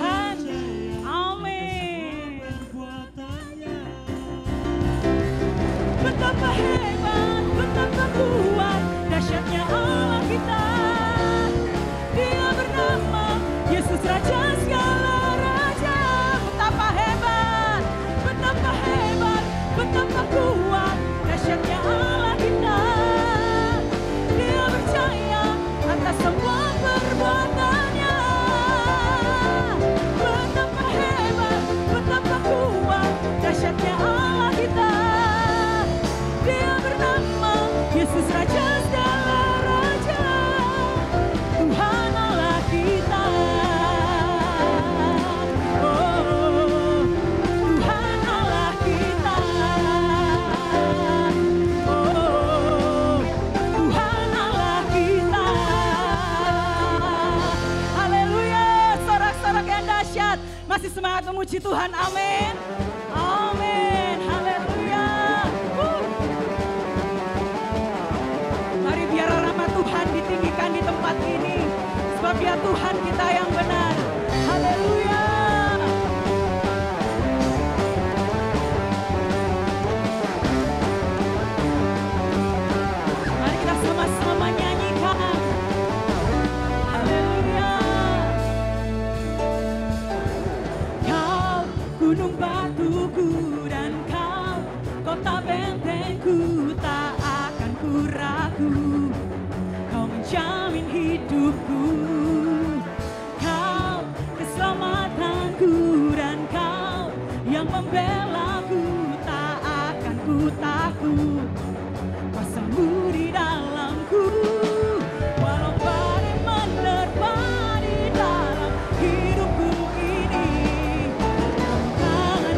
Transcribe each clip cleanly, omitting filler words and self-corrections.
Tuhan. Amin. Betapa hebat, betapa kuat, dahsyatnya Allah kita. Dia bernama Yesus, Raja segala raja. Betapa hebat, betapa kuat, dahsyatnya Allah kita. Dia percaya atas semua perbuatannya. Betapa hebat, betapa kuat, dahsyatnya Allah kita. Dia bernama Yesus, Raja segala raja. Tuhan Allah kita. Oh, Tuhan Allah kita. Oh, Tuhan Allah kita. Haleluya, sorak-sorak yang dahsyat. Masih semangat memuji Tuhan, amin. Amin, haleluya. Mari biar rahmat Tuhan ditinggikan di tempat ini. Sebab dia Tuhan kita yang benar. Haleluya. Mari kita sama-sama nyanyikan. Haleluya. Kau gunung batuku dan kau kota bentengku, tak akan ku ragu. Kau menjamin hidupku, kau keselamatanku, dan kau yang membelaku, tak akan ku takut. Kuasa-Mu di dalamku, walau badai menerpa di dalam hidupku ini. Tangan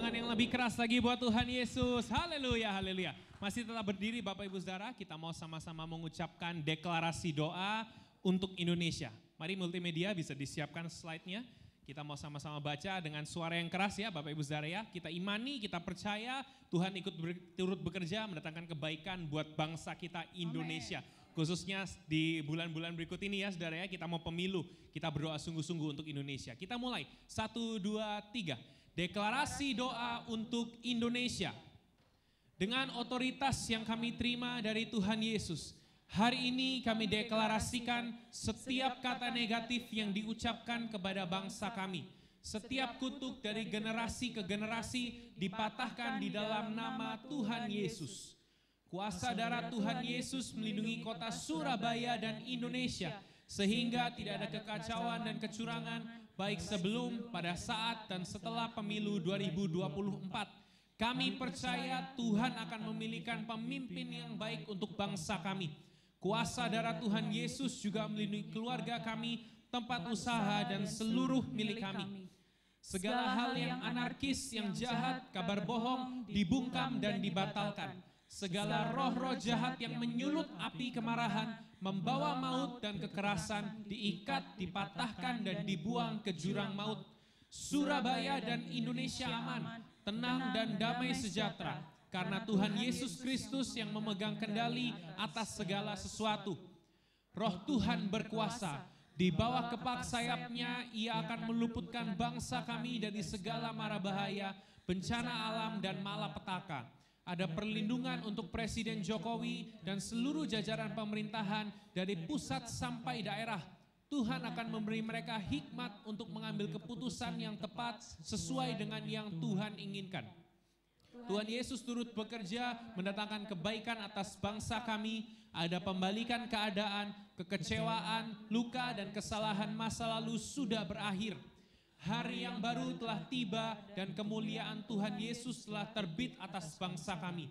tangan yang lebih keras lagi buat Tuhan Yesus. Haleluya, haleluya. Masih tetap berdiri Bapak Ibu Saudara, kita mau sama-sama mengucapkan deklarasi doa untuk Indonesia. Mari multimedia bisa disiapkan slide-nya. Kita mau sama-sama baca dengan suara yang keras ya Bapak Ibu Saudara ya. Kita imani, kita percaya Tuhan turut bekerja mendatangkan kebaikan buat bangsa kita Indonesia. Amen. Khususnya di bulan-bulan berikut ini ya saudara ya, kita mau pemilu, kita berdoa sungguh-sungguh untuk Indonesia. Kita mulai, 1, 2, 3. Deklarasi doa untuk Indonesia. Dengan otoritas yang kami terima dari Tuhan Yesus, hari ini kami deklarasikan setiap kata negatif yang diucapkan kepada bangsa kami. Setiap kutuk dari generasi ke generasi dipatahkan di dalam nama Tuhan Yesus. Kuasa darah Tuhan Yesus melindungi kota Surabaya dan Indonesia, sehingga tidak ada kekacauan dan kecurangan, baik sebelum, pada saat, dan setelah pemilu 2024. Kami percaya Tuhan akan memilihkan pemimpin yang baik untuk bangsa kami. Kuasa darah Tuhan Yesus juga melindungi keluarga kami, tempat usaha, dan seluruh milik kami. Segala hal yang anarkis, yang jahat, kabar bohong, dibungkam dan dibatalkan. Segala roh-roh jahat yang menyulut api kemarahan, membawa maut dan kekerasan, diikat, dipatahkan, dan dibuang ke jurang maut. Surabaya dan Indonesia aman, tenang dan damai sejahtera, karena Tuhan Yesus Kristus yang memegang kendali atas segala sesuatu. Roh Tuhan berkuasa, di bawah kepak sayapnya Ia akan meluputkan bangsa kami dari segala mara bahaya, bencana alam dan malapetaka. Ada perlindungan untuk Presiden Jokowi dan seluruh jajaran pemerintahan dari pusat sampai daerah. Tuhan akan memberi mereka hikmat untuk mengambil keputusan yang tepat sesuai dengan yang Tuhan inginkan. Tuhan Yesus turut bekerja mendatangkan kebaikan atas bangsa kami. Ada pembalikan keadaan, kekecewaan, luka dan kesalahan masa lalu sudah berakhir. Hari yang baru telah tiba dan kemuliaan Tuhan Yesus telah terbit atas bangsa kami.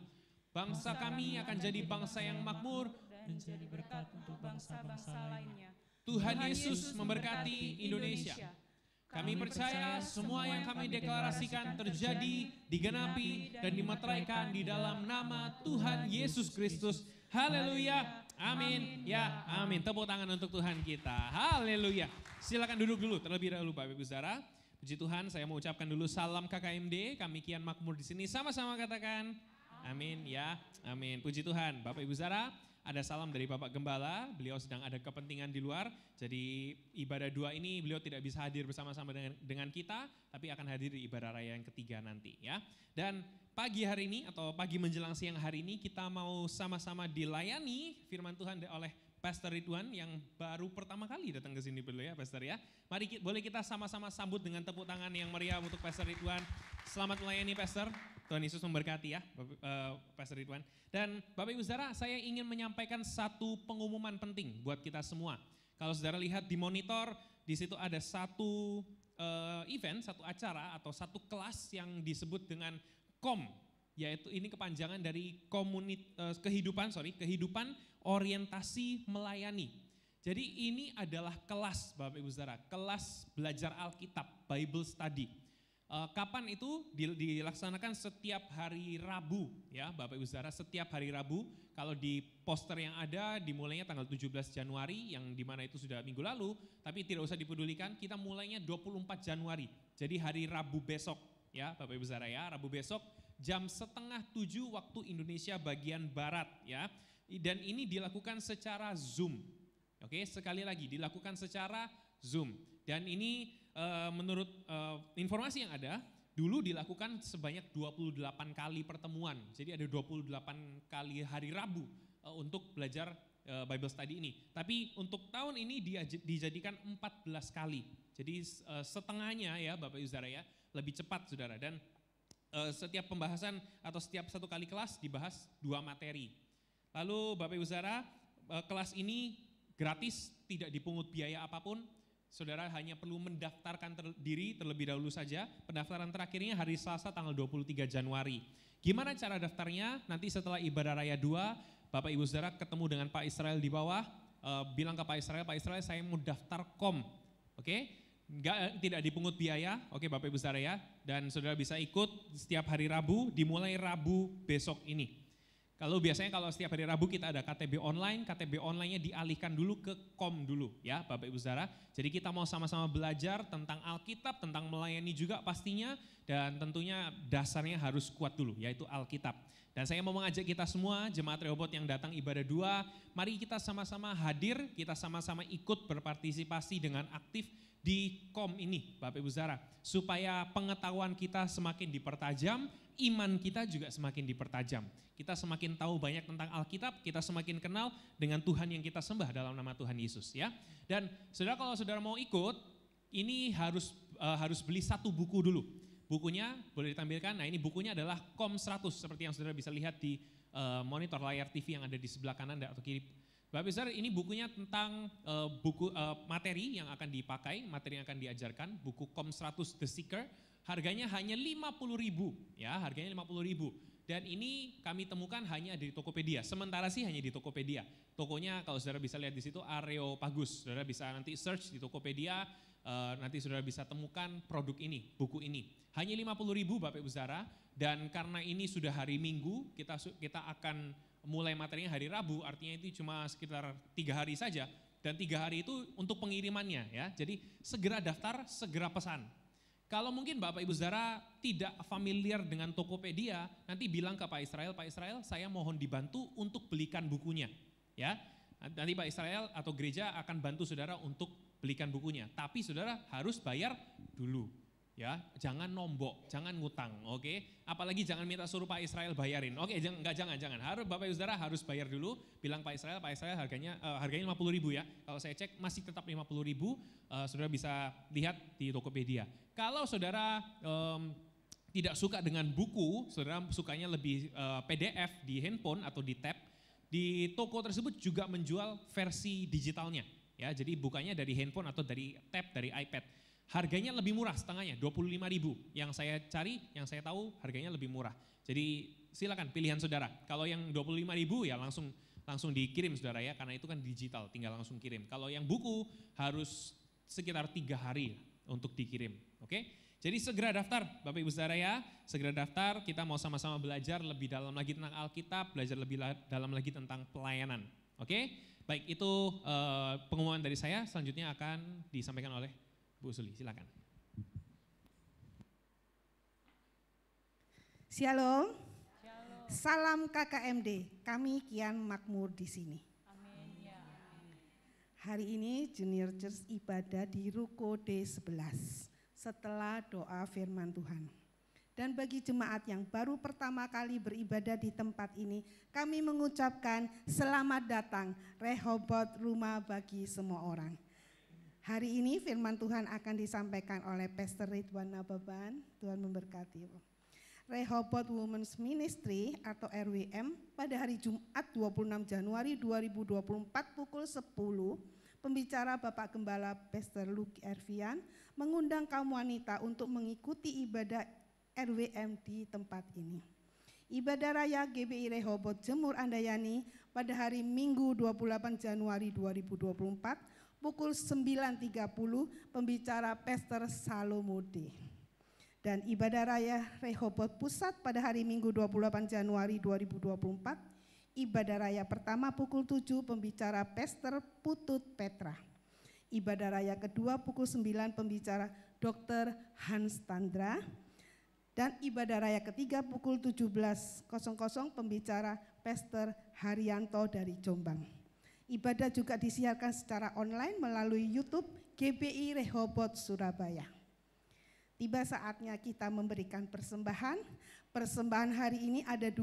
Bangsa kami akan jadi bangsa yang makmur dan menjadi berkat untuk bangsa-bangsa lainnya. Tuhan Yesus memberkati Indonesia. Kami percaya semua yang kami deklarasikan terjadi, digenapi, dan dimeteraikan di dalam nama Tuhan Yesus Kristus. Haleluya. Amin. Ya, amin. Tepuk tangan untuk Tuhan kita. Haleluya. Silakan duduk dulu terlebih dahulu Bapak Ibu Saudara. Puji Tuhan, saya mau ucapkan dulu salam KKMD. Kami kian makmur di sini. Sama-sama katakan amin ya. Amin. Puji Tuhan. Bapak Ibu Saudara, ada salam dari Bapak Gembala. Beliau sedang ada kepentingan di luar. Jadi ibadah 2 ini beliau tidak bisa hadir bersama-sama dengan kita, tapi akan hadir di ibadah raya yang ketiga nanti ya. Dan pagi hari ini atau pagi menjelang siang hari ini kita mau sama-sama dilayani firman Tuhan oleh Pastor Ridwan yang baru pertama kali datang ke sini dulu ya Pastor ya. Mari boleh kita sama-sama sambut dengan tepuk tangan yang meriah untuk Pastor Ridwan. Selamat melayani Pastor. Tuhan Yesus memberkati ya Pastor Ridwan. Dan Bapak Ibu Saudara, saya ingin menyampaikan satu pengumuman penting buat kita semua. Kalau saudara lihat di monitor, di situ ada satu event, satu acara atau satu kelas yang disebut dengan KOM. Yaitu ini kepanjangan dari kehidupan orientasi melayani. Jadi ini adalah kelas Bapak Ibu Saudara, kelas belajar Alkitab, Bible Study. Kapan itu dilaksanakan? Setiap hari Rabu ya Bapak Ibu Saudara, setiap hari Rabu. Kalau di poster yang ada dimulainya tanggal 17 Januari yang dimana itu sudah minggu lalu, tapi tidak usah dipedulikan, kita mulainya 24 Januari. Jadi hari Rabu besok ya Bapak Ibu Saudara ya, Rabu besok jam 6:30 waktu Indonesia bagian Barat ya. Dan ini dilakukan secara Zoom. Oke, sekali lagi dilakukan secara Zoom. Dan ini menurut informasi yang ada, dulu dilakukan sebanyak 28 kali pertemuan. Jadi ada 28 kali hari Rabu untuk belajar Bible Study ini. Tapi untuk tahun ini dijadikan 14 kali. Jadi setengahnya ya Bapak Ibu Saudara ya, lebih cepat Saudara. Dan setiap pembahasan atau setiap satu kali kelas dibahas 2 materi. Lalu Bapak Ibu Saudara, kelas ini gratis, tidak dipungut biaya apapun. Saudara hanya perlu mendaftarkan diri terlebih dahulu saja. Pendaftaran terakhirnya hari Selasa tanggal 23 Januari. Gimana cara daftarnya? Nanti setelah ibadah raya 2, Bapak Ibu Saudara ketemu dengan Pak Israel di bawah, bilang ke Pak Israel saya mau daftar KOM. Oke? Tidak dipungut biaya, oke Bapak Ibu Saudara ya. Dan saudara bisa ikut setiap hari Rabu, dimulai Rabu besok ini. Kalau biasanya kalau setiap hari Rabu kita ada KTB online-nya dialihkan dulu ke KOM dulu ya Bapak Ibu Saudara. Jadi kita mau sama-sama belajar tentang Alkitab, tentang melayani juga pastinya. Dan tentunya dasarnya harus kuat dulu, yaitu Alkitab. Dan saya mau mengajak kita semua, Jemaat Rehoboth yang datang ibadah 2, mari kita sama-sama hadir, kita sama-sama ikut berpartisipasi dengan aktif di KOM ini Bapak Ibu Saudara. Supaya pengetahuan kita semakin dipertajam, iman kita juga semakin dipertajam. Kita semakin tahu banyak tentang Alkitab, kita semakin kenal dengan Tuhan yang kita sembah dalam nama Tuhan Yesus ya. Dan saudara kalau saudara mau ikut, ini harus beli 1 buku dulu. Bukunya boleh ditampilkan, nah ini bukunya adalah KOM 100 seperti yang saudara bisa lihat di monitor layar TV yang ada di sebelah kanan atau kiri. Bapak Ibu Saudara, ini bukunya tentang materi yang akan dipakai, materi yang akan diajarkan, buku KOM 100 The Seeker, harganya hanya 50.000 ya, harganya 50.000. Dan ini kami temukan hanya di Tokopedia, sementara sih hanya di Tokopedia. Tokonya kalau saudara bisa lihat di situ Areopagus, saudara bisa nanti search di Tokopedia, nanti saudara bisa temukan produk ini, buku ini. Hanya 50.000 Bapak Ibu Saudara, dan karena ini sudah hari Minggu, kita akan mulai materinya hari Rabu, artinya itu cuma sekitar 3 hari saja, dan 3 hari itu untuk pengirimannya ya. Jadi segera daftar, segera pesan. Kalau mungkin Bapak Ibu Saudara tidak familiar dengan Tokopedia, nanti bilang ke Pak Israel saya mohon dibantu untuk belikan bukunya ya. Nanti Pak Israel atau gereja akan bantu saudara untuk belikan bukunya, tapi saudara harus bayar dulu. Ya, jangan nombok, jangan ngutang, oke? Apalagi jangan minta suruh Pak Israel bayarin, oke? Jangan. Harus Bapak Ibu Saudara harus bayar dulu. Bilang Pak Israel harganya 50.000 ya. Kalau saya cek masih tetap 50.000. Saudara bisa lihat di Tokopedia. Kalau saudara tidak suka dengan buku, saudara sukanya lebih PDF di handphone atau di tab, di toko tersebut juga menjual versi digitalnya. Ya, jadi bukannya dari handphone atau dari tab, dari iPad. Harganya lebih murah setengahnya, 25.000. Yang saya cari, yang saya tahu harganya lebih murah. Jadi silakan pilihan saudara. Kalau yang 25.000 ya langsung dikirim saudara ya, karena itu kan digital, tinggal langsung kirim. Kalau yang buku harus sekitar 3 hari untuk dikirim. Oke? Jadi segera daftar Bapak Ibu Saudara ya, segera daftar, kita mau sama-sama belajar lebih dalam lagi tentang Alkitab, belajar lebih dalam lagi tentang pelayanan. Oke? Baik, itu pengumuman dari saya, selanjutnya akan disampaikan oleh Bu Suli, silakan. Shalom. Salam KKMD. Kami kian makmur di sini. Amin ya. Hari ini Junior Church ibadah di Ruko D11 setelah doa firman Tuhan. Dan bagi jemaat yang baru pertama kali beribadah di tempat ini, kami mengucapkan selamat datang Rehoboth, rumah bagi semua orang. Hari ini firman Tuhan akan disampaikan oleh Pastor Ridwan Nababan. Tuhan memberkati. Rehoboth Women's Ministry atau RWM pada hari Jumat 26 Januari 2024 pukul 10, pembicara Bapak Gembala Pastor Luki Ervian mengundang kaum wanita untuk mengikuti ibadah RWM di tempat ini. Ibadah Raya GBI Rehoboth Jemur Andayani pada hari Minggu 28 Januari 2024 pukul 9.30, pembicara Pastor Salomode. Dan ibadah raya Rehoboth Pusat pada hari Minggu 28 Januari 2024, ibadah raya pertama pukul 7, pembicara Pastor Putut Petra. Ibadah raya kedua pukul 9, pembicara Dr. Hans Tandra. Dan ibadah raya ketiga pukul 17.00, pembicara Pastor Haryanto dari Jombang. Ibadah juga disiarkan secara online melalui YouTube GBI Rehoboth Surabaya. Tiba saatnya kita memberikan persembahan. Persembahan hari ini ada 2,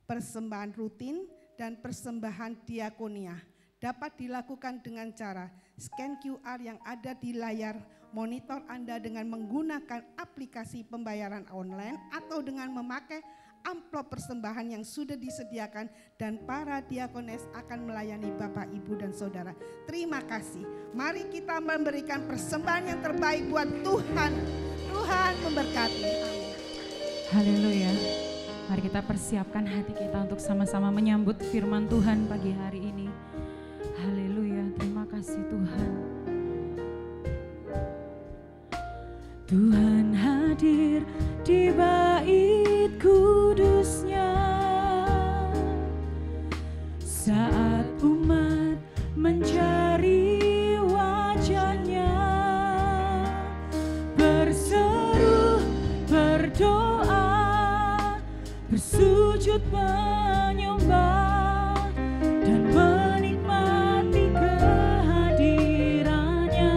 persembahan rutin dan persembahan diakonia. Dapat dilakukan dengan cara scan QR yang ada di layar monitor Anda dengan menggunakan aplikasi pembayaran online atau dengan memakai amplop persembahan yang sudah disediakan, dan para diakones akan melayani Bapak, Ibu, dan Saudara. Terima kasih. Mari kita memberikan persembahan yang terbaik buat Tuhan. Tuhan memberkati. Haleluya. Mari kita persiapkan hati kita untuk sama-sama menyambut firman Tuhan pagi hari ini. Haleluya. Terima kasih Tuhan. Tuhan hadir di bait kudusnya saat umat mencari wajahnya, berseru, berdoa, bersujud menyembah dan menikmati kehadirannya.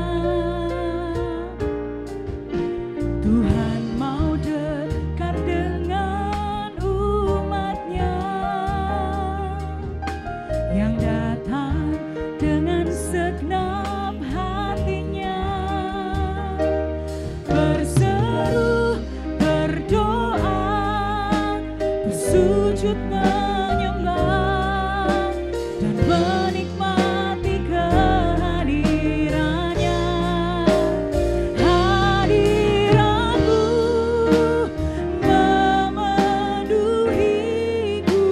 Tuhan mau dekat dengan umatnya yang datang dengan segenap hatinya, berseru, berdoa, bersujud menyembah dan menikmati kehadirannya. Hadiratmu memenuhiku,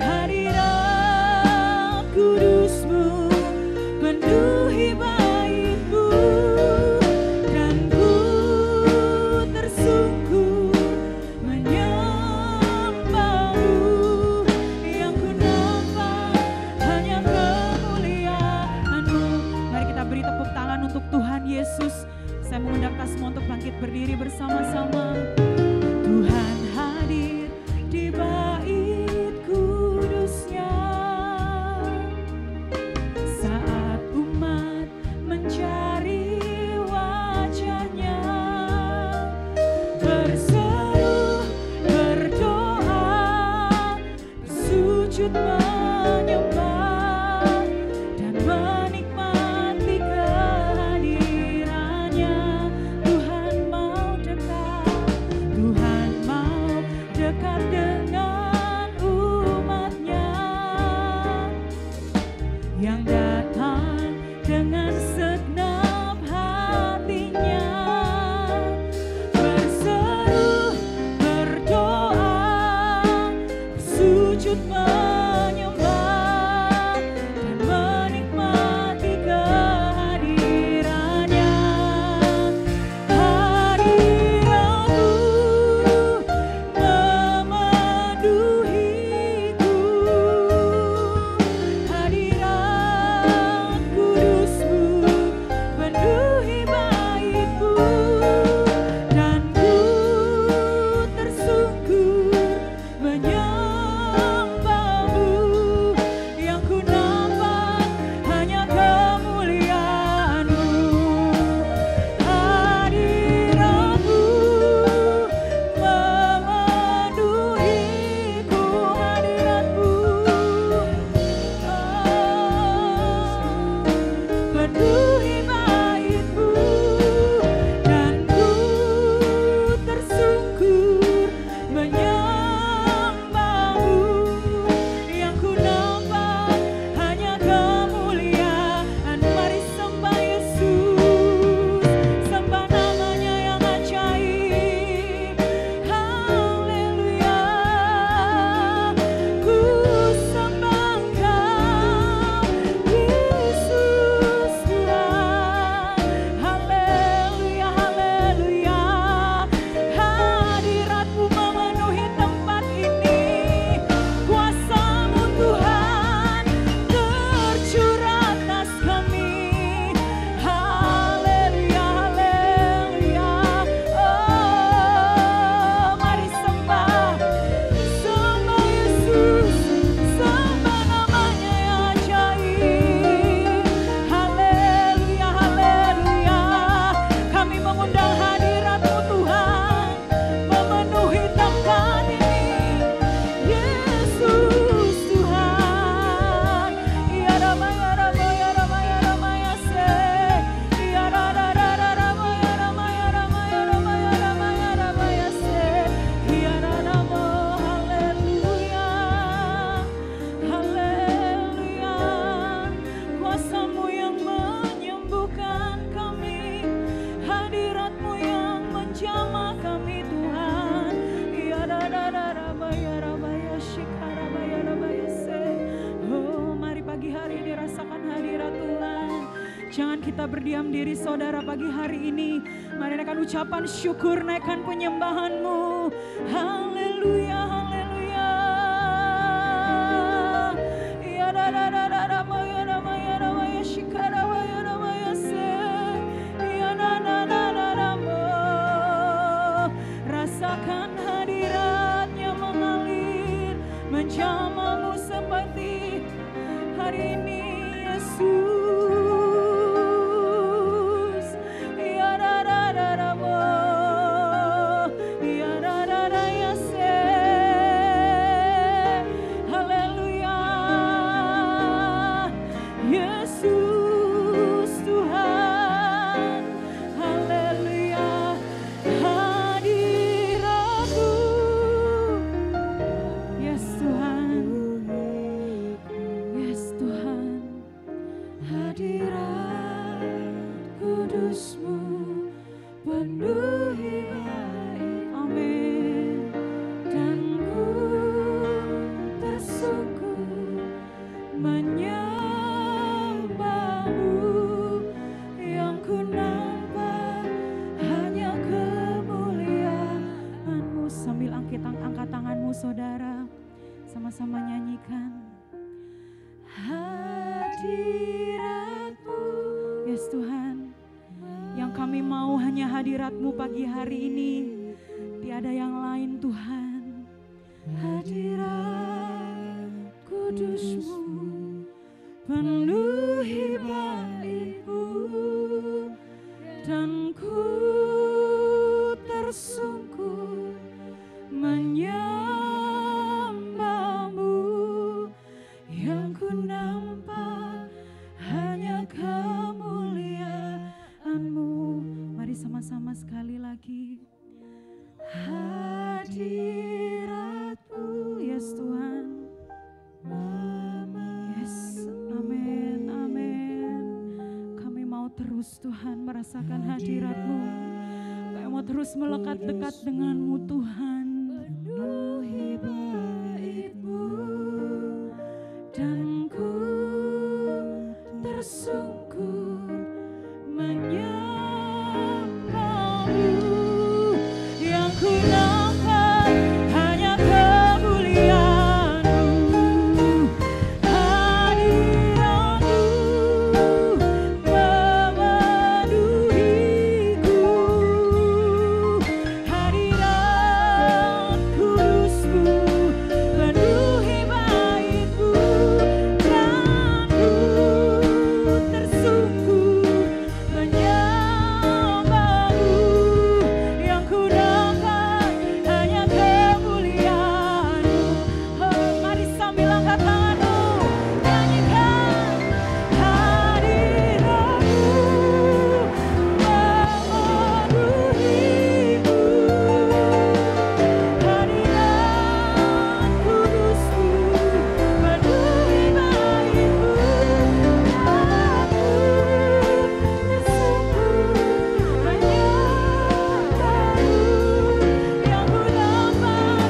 hadirat kudusmu penuhi baitmu, dan ku tersungkur menyembahmu. Yang ku nampak hanya kemuliaan-Mu. Mari kita beri tepuk tangan untuk Tuhan Yesus. Saya mengundang kita semua untuk bangkit berdiri bersama-sama. Tuhan hadir di bait kudusnya saat umat mencari wajahnya, berseru, berdoa, bersujud menyembah dan menikmati kehadirannya. Tuhan mau dekat, Tuhan mau dekat dengan umatnya yang datang dengan segenap hatinya, berseru, berdoa, bersujud menyembah Jangan kita berdiam diri saudara pagi hari ini. Mari naikkan ucapan syukur, naikkan penyembahan-Mu. Haleluya, haleluya. Ya da da da da da ma ya da ma ya da ma ya shikara ma ya da ma ya se. Ya na na na na na ma. Rasakan hadirat-Nya mengalir, menjamah-Mu seperti hari ini, Yesus. Saudara, sama-sama nyanyikan hadirat-Mu. Yes Tuhan, yang kami mau hanya hadirat-Mu pagi hari ini, tiada yang lain Tuhan. Hadirat kudus-Mu penuhi bait-Mu, dan ku tersungkur menyembah-Mu. Yang ku nampak hanya kemuliaan-Mu. Mari sama-sama sekali lagi. Hadirat-Mu, yes Tuhan. Yes, amin, amin. Kami mau terus Tuhan merasakan hadirat-Mu. Kami mau terus melekat dekat dengan-Mu Tuhan. Penuhi bait-Mu, dan ku tersungkur menyembah-Mu. Yang ku nampak hanya kemuliaan-Mu. Hadirat-Mu memenuhiku. Hadirat kudus-Mu penuhi bait-Mu, dan ku tersungkur menyembah-Mu. Yang ku nampak hanya kemuliaan-Mu. Oh, mari sambil angkat tangan-Mu, nyanyikan. Hadirat-Mu memenuhiku. Hadirat kudus-Mu penuhi bait-Mu, dan ku tersungkur menyembah-Mu. Yang ku nampak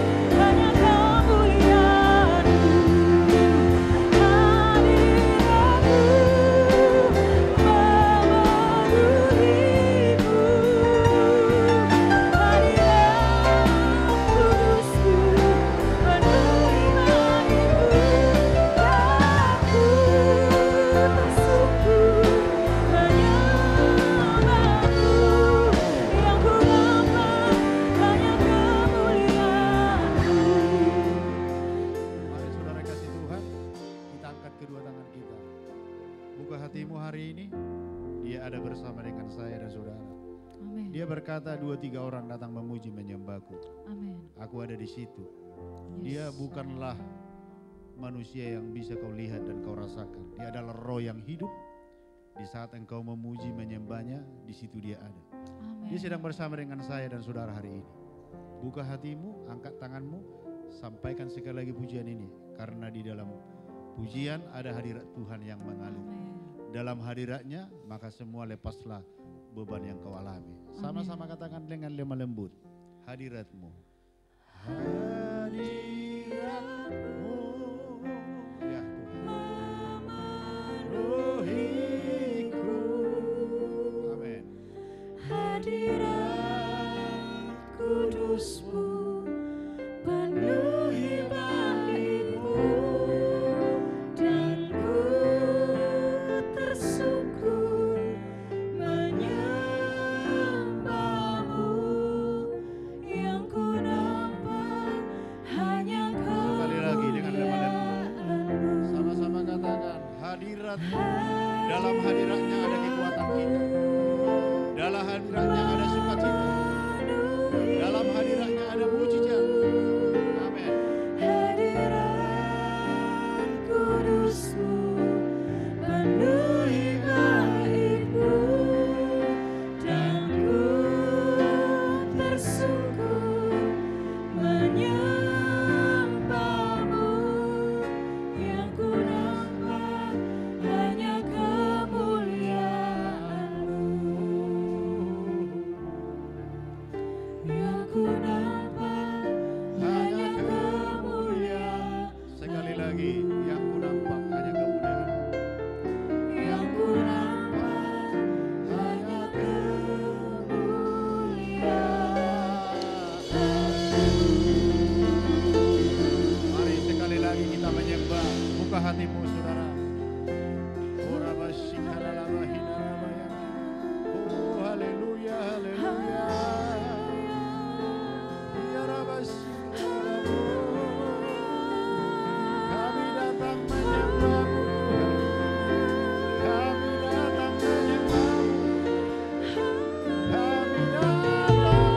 hanya kemuliaan-Mu. Mari saudara kasih Tuhan, kita angkat kedua tangan kita. Buka hatimu hari ini, Dia ada bersama dengan saya dan saudara. Amin. Dia berkata 2-3 orang datang memuji menyembahku. Amin. Aku ada di situ. Dia bukanlah manusia yang bisa kau lihat dan kau rasakan. Dia adalah roh yang hidup. Di saat engkau memuji menyembahnya, di situ dia ada. Amin. Dia sedang bersama dengan saya dan saudara hari ini. Buka hatimu, angkat tanganmu, sampaikan sekali lagi pujian ini. Karena di dalam pujian ada hadirat Tuhan yang mengalir. Amin. Dalam hadiratnya maka semua lepaslah beban yang kau alami. Sama-sama katakan dengan lemah lembut. Hadiratmu. Hadiratmu. Ya Tuhan. Memenuhiku. kudus-Mu penuhi baik-Mu, dan ku tersungkur menyembah-Mu. Yang ku nampak hanya Sekali lagi dengan lemah-lemah. kemuliaan-Mu. Sama-sama katakan, hadirat. Dalam hadiratnya ada kekuatan kita. Dalam hadiratnya ada sukacita. Dalam hadiratnya ada mujizat. Amin. Hadirat kudus-Mu penuhi baik-Mu, dan ku tersungkur menyembah-Mu. Yang ku nampak hanya kemuliaan-Mu. Yang ku nampak hanya kemuliaan. Sekali lagi, yang ku nampak hanya kemuliaan. Yang ku nampak hanya kemuliaan. Mari sekali lagi kita menyembah. Buka hatimu saudara. Oh haleluya, haleluya. Ya Rabbashikaralamu. Kami datang menyembahmu. Kami datang menyembahmu. Kami datang.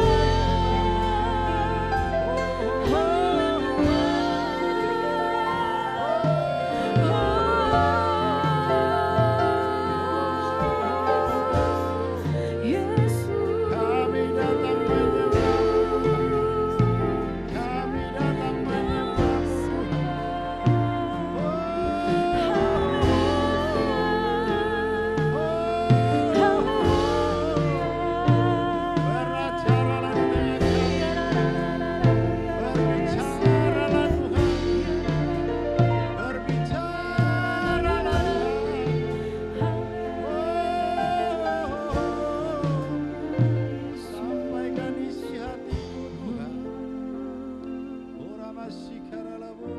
Kami datang menyembahmu. Kami datang menyembahmu. Berbicaralah Tuhan. Berbicaralah Tuhan. Sampaikan isi hatiku Tuhan. Oramasikaralahu.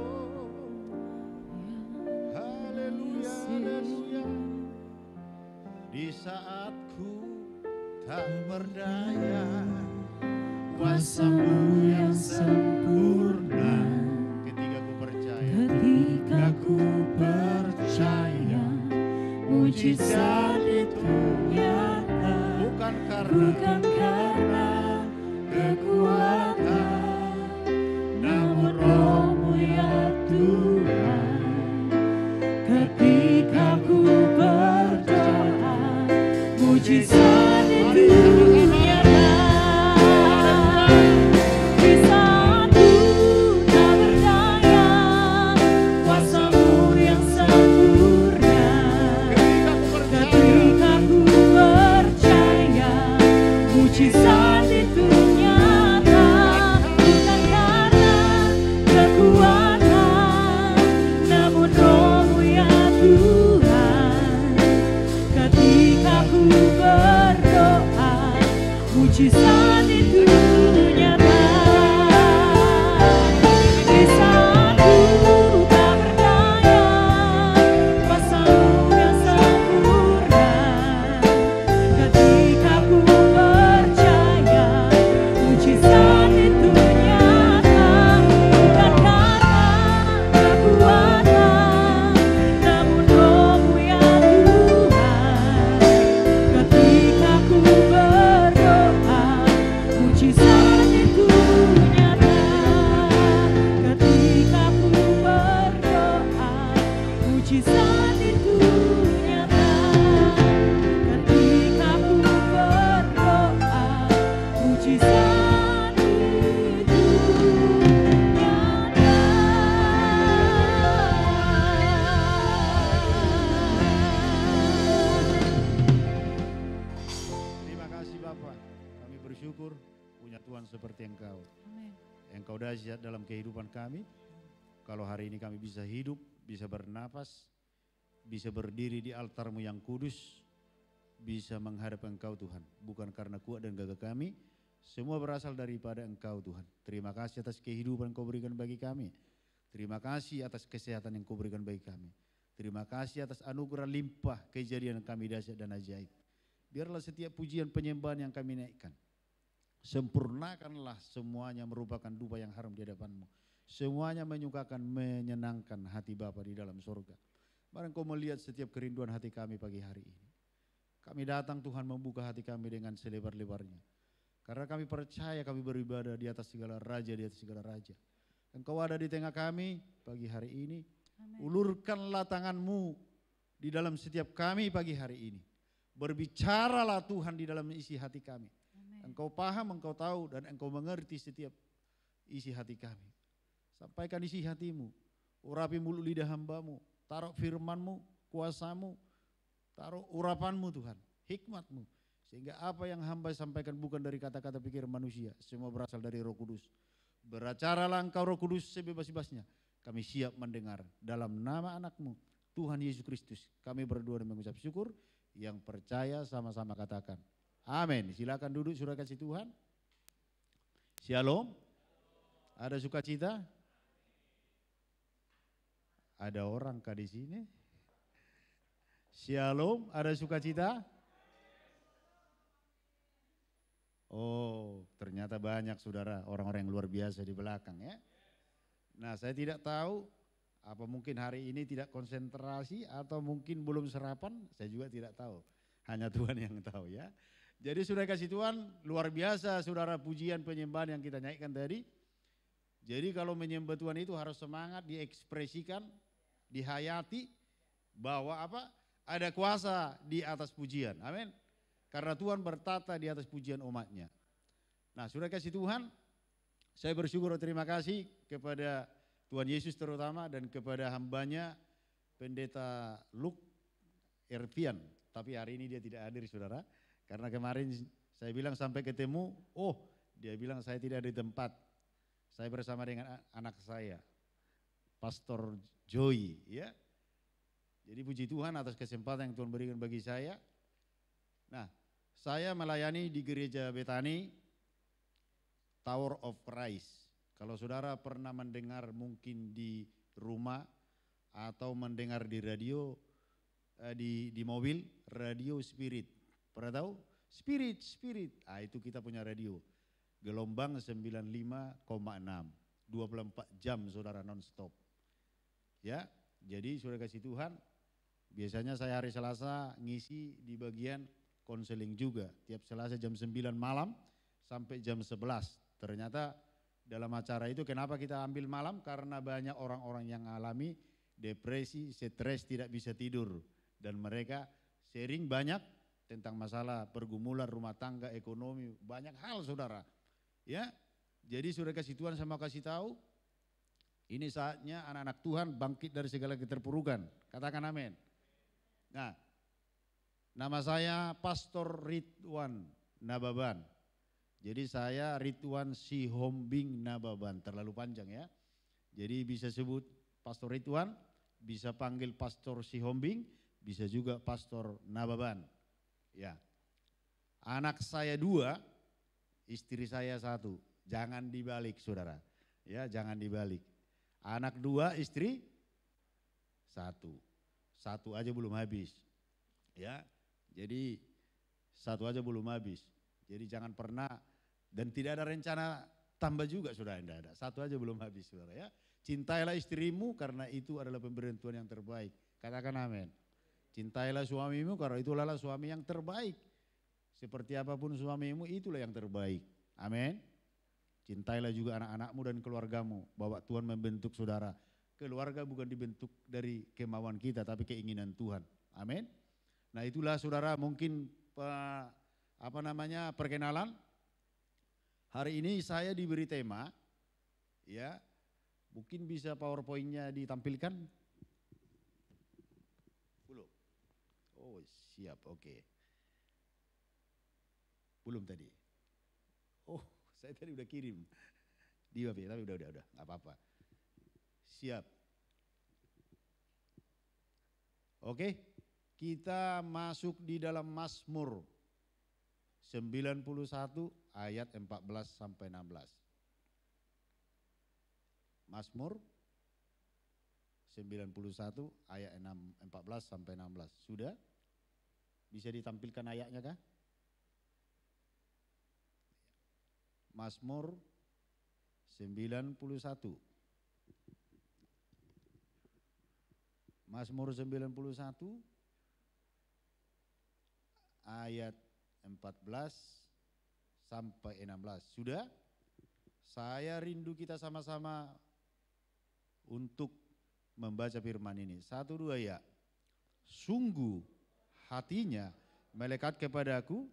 Haleluya, haleluya. Di saatku tak berdaya, kuasa-Mu yang sempurna. Ketika ku percaya, Ketika ku percaya, mujizat itu nyata, bukan bukan karena karena kekuatan, namun Roh-Mu ya Tuhan. Ketika ku berdoa, mujizat itu nyata. Di saat ku tak berdaya, kuasa-Mu yang sempurna. Ketika ku percaya, mujizat itu nyata, bukan karena kekuatan, namun Roh-Mu ya Tuhan. Ketika ku berdoa, mujizat itu nyata. Di saat ku tak berdaya, kuasa-Mu yang sempurna. Ketika ku percaya, mujizat itu nyata, bukan karena kekuatan, namun Roh-Mu ya Tuhan. Ketika ku berdoa, mujizat itu nyata. Ketika ku berdoa, mujizat itu nyata. Ketika ku berdoa, mujizat itu nyata. Terima kasih Bapak. Kami bersyukur punya Tuhan seperti Engkau. Engkau dahsyat dalam kehidupan kami. Kalau hari ini kami bisa hidup, bisa bernapas, bisa berdiri di altar-Mu yang kudus, bisa menghadap Engkau Tuhan. Bukan karena kuat dan gagah kami, Semua berasal daripada Engkau Tuhan. Terima kasih atas kehidupan Kau berikan bagi kami. Terima kasih atas kesehatan yang Kau berikan bagi kami. Terima kasih atas anugerah limpah kejadian kami dahsyat dan ajaib. Biarlah setiap pujian penyembahan yang kami naikkan, sempurnakanlah semuanya merupakan dupa yang harum di hadapan-Mu. Semuanya menyukakan, menyenangkan hati Bapa di dalam surga. Mari Engkau melihat setiap kerinduan hati kami pagi hari ini. Kami datang Tuhan membuka hati kami dengan selebar-lebarnya. Karena kami percaya kami beribadah di atas segala raja, di atas segala raja. Engkau ada di tengah kami pagi hari ini. Amen. Ulurkanlah tangan-Mu di dalam setiap kami pagi hari ini. Berbicaralah Tuhan di dalam isi hati kami. Amen. Engkau paham, Engkau tahu dan Engkau mengerti setiap isi hati kami. Sampaikan isi hati-Mu. Urapi mulut lidah hamba-Mu. Taruh firman-Mu, kuasa-Mu. Taruh urapan-Mu Tuhan, hikmat-Mu. Sehingga apa yang hamba sampaikan bukan dari kata-kata pikiran manusia, semua berasal dari Roh Kudus. Beracaralah Engkau Roh Kudus sebebas-bebasnya. Kami siap mendengar dalam nama anak-Mu, Tuhan Yesus Kristus. Kami berdoa dan mengucap syukur, yang percaya sama-sama katakan amin. Silakan duduk, saudara kasih Tuhan. Shalom. Ada sukacita? Ada orang kah di sini? Shalom, ada sukacita? Oh, ternyata banyak saudara, orang-orang yang luar biasa di belakang ya. Nah, saya tidak tahu apa mungkin hari ini tidak konsentrasi atau mungkin belum sarapan, saya juga tidak tahu. Hanya Tuhan yang tahu ya. Jadi sudah kasih Tuhan, luar biasa saudara pujian penyembahan yang kita naikkan tadi. Jadi kalau menyembah Tuhan itu harus semangat, diekspresikan, dihayati bahwa apa? Ada kuasa di atas pujian. Amin. Karena Tuhan bertata di atas pujian umatnya. Nah, sudah kasih Tuhan, saya bersyukur dan terima kasih kepada Tuhan Yesus terutama dan kepada hambanya Pendeta Luke Ervian. Tapi hari ini dia tidak hadir saudara. Karena kemarin saya bilang sampai ketemu, dia bilang saya tidak ada di tempat. Saya bersama dengan anak saya, Pastor Joy ya. Jadi puji Tuhan atas kesempatan yang Tuhan berikan bagi saya. Nah, saya melayani di gereja Betani Tower of Christ. Kalau saudara pernah mendengar mungkin di rumah atau mendengar di radio, di mobil, radio Spirit. Pernah tahu? Spirit. Itu kita punya radio. Gelombang 95,6. 24 jam saudara non-stop. Ya, jadi sudah kasih Tuhan. Biasanya saya hari Selasa ngisi di bagian konseling juga. Tiap Selasa jam 9 malam sampai jam 11. Ternyata dalam acara itu kenapa kita ambil malam? Karena banyak orang-orang yang alami depresi, stres, tidak bisa tidur. Dan mereka sharing banyak tentang masalah pergumulan rumah tangga, ekonomi, banyak hal saudara. Ya, jadi sudah kasih Tuhan sama kasih tahu. Ini saatnya anak-anak Tuhan bangkit dari segala keterpurukan. Katakan amin. Nah, nama saya Pastor Ridwan Nababan. Jadi saya Ridwan Sihombing Nababan, terlalu panjang ya. Jadi bisa sebut Pastor Ridwan, bisa panggil Pastor Sihombing, bisa juga Pastor Nababan. Ya. Anak saya 2, istri saya 1. Jangan dibalik saudara. Ya, jangan dibalik. Anak 2, istri 1. 1 aja belum habis. Ya. Jadi 1 aja belum habis. Jadi jangan pernah dan tidak ada rencana tambah juga sudah tidak ada. 1 aja belum habis saudara ya. Cintailah istrimu karena itu adalah pemberian Tuhan yang terbaik. Katakan amin. Cintailah suamimu karena itulah suami yang terbaik. Seperti apapun suamimu itulah yang terbaik. Amin. Cintailah juga anak-anakmu dan keluargamu. Bahwa Tuhan membentuk saudara. Keluarga bukan dibentuk dari kemauan kita tapi keinginan Tuhan. Amin. Nah itulah saudara mungkin perkenalan. Hari ini saya diberi tema, ya mungkin bisa PowerPoint-nya ditampilkan. Belum? Oh siap, oke. Belum tadi? Oh saya tadi udah kirim. Tapi udah, gak apa-apa. Siap. Oke, kita masuk di dalam Mazmur 91 ayat 14 sampai 16. Mazmur 91 ayat 14 sampai 16. Sudah? Bisa ditampilkan ayatnya kah? Mazmur 91. Mazmur 91 ayat 14 sampai 16. Sudah? Saya rindu kita sama-sama untuk membaca firman ini. 1, 2 ya. Sungguh hatinya melekat kepadaku,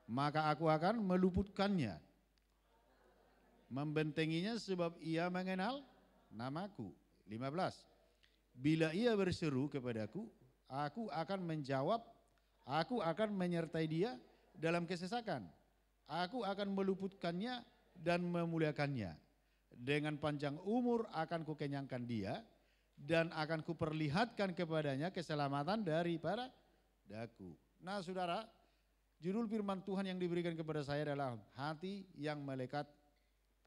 maka aku akan meluputkannya. Membentenginya sebab ia mengenal namaku. 15. Bila ia berseru kepadaku, aku akan menjawab, aku akan menyertai dia dalam kesesakan. Aku akan meluputkannya dan memuliakannya. Dengan panjang umur akan kukenyangkan dia dan akan kuperlihatkan kepadanya keselamatan daripada daku. Nah saudara, judul firman Tuhan yang diberikan kepada saya adalah hati yang melekat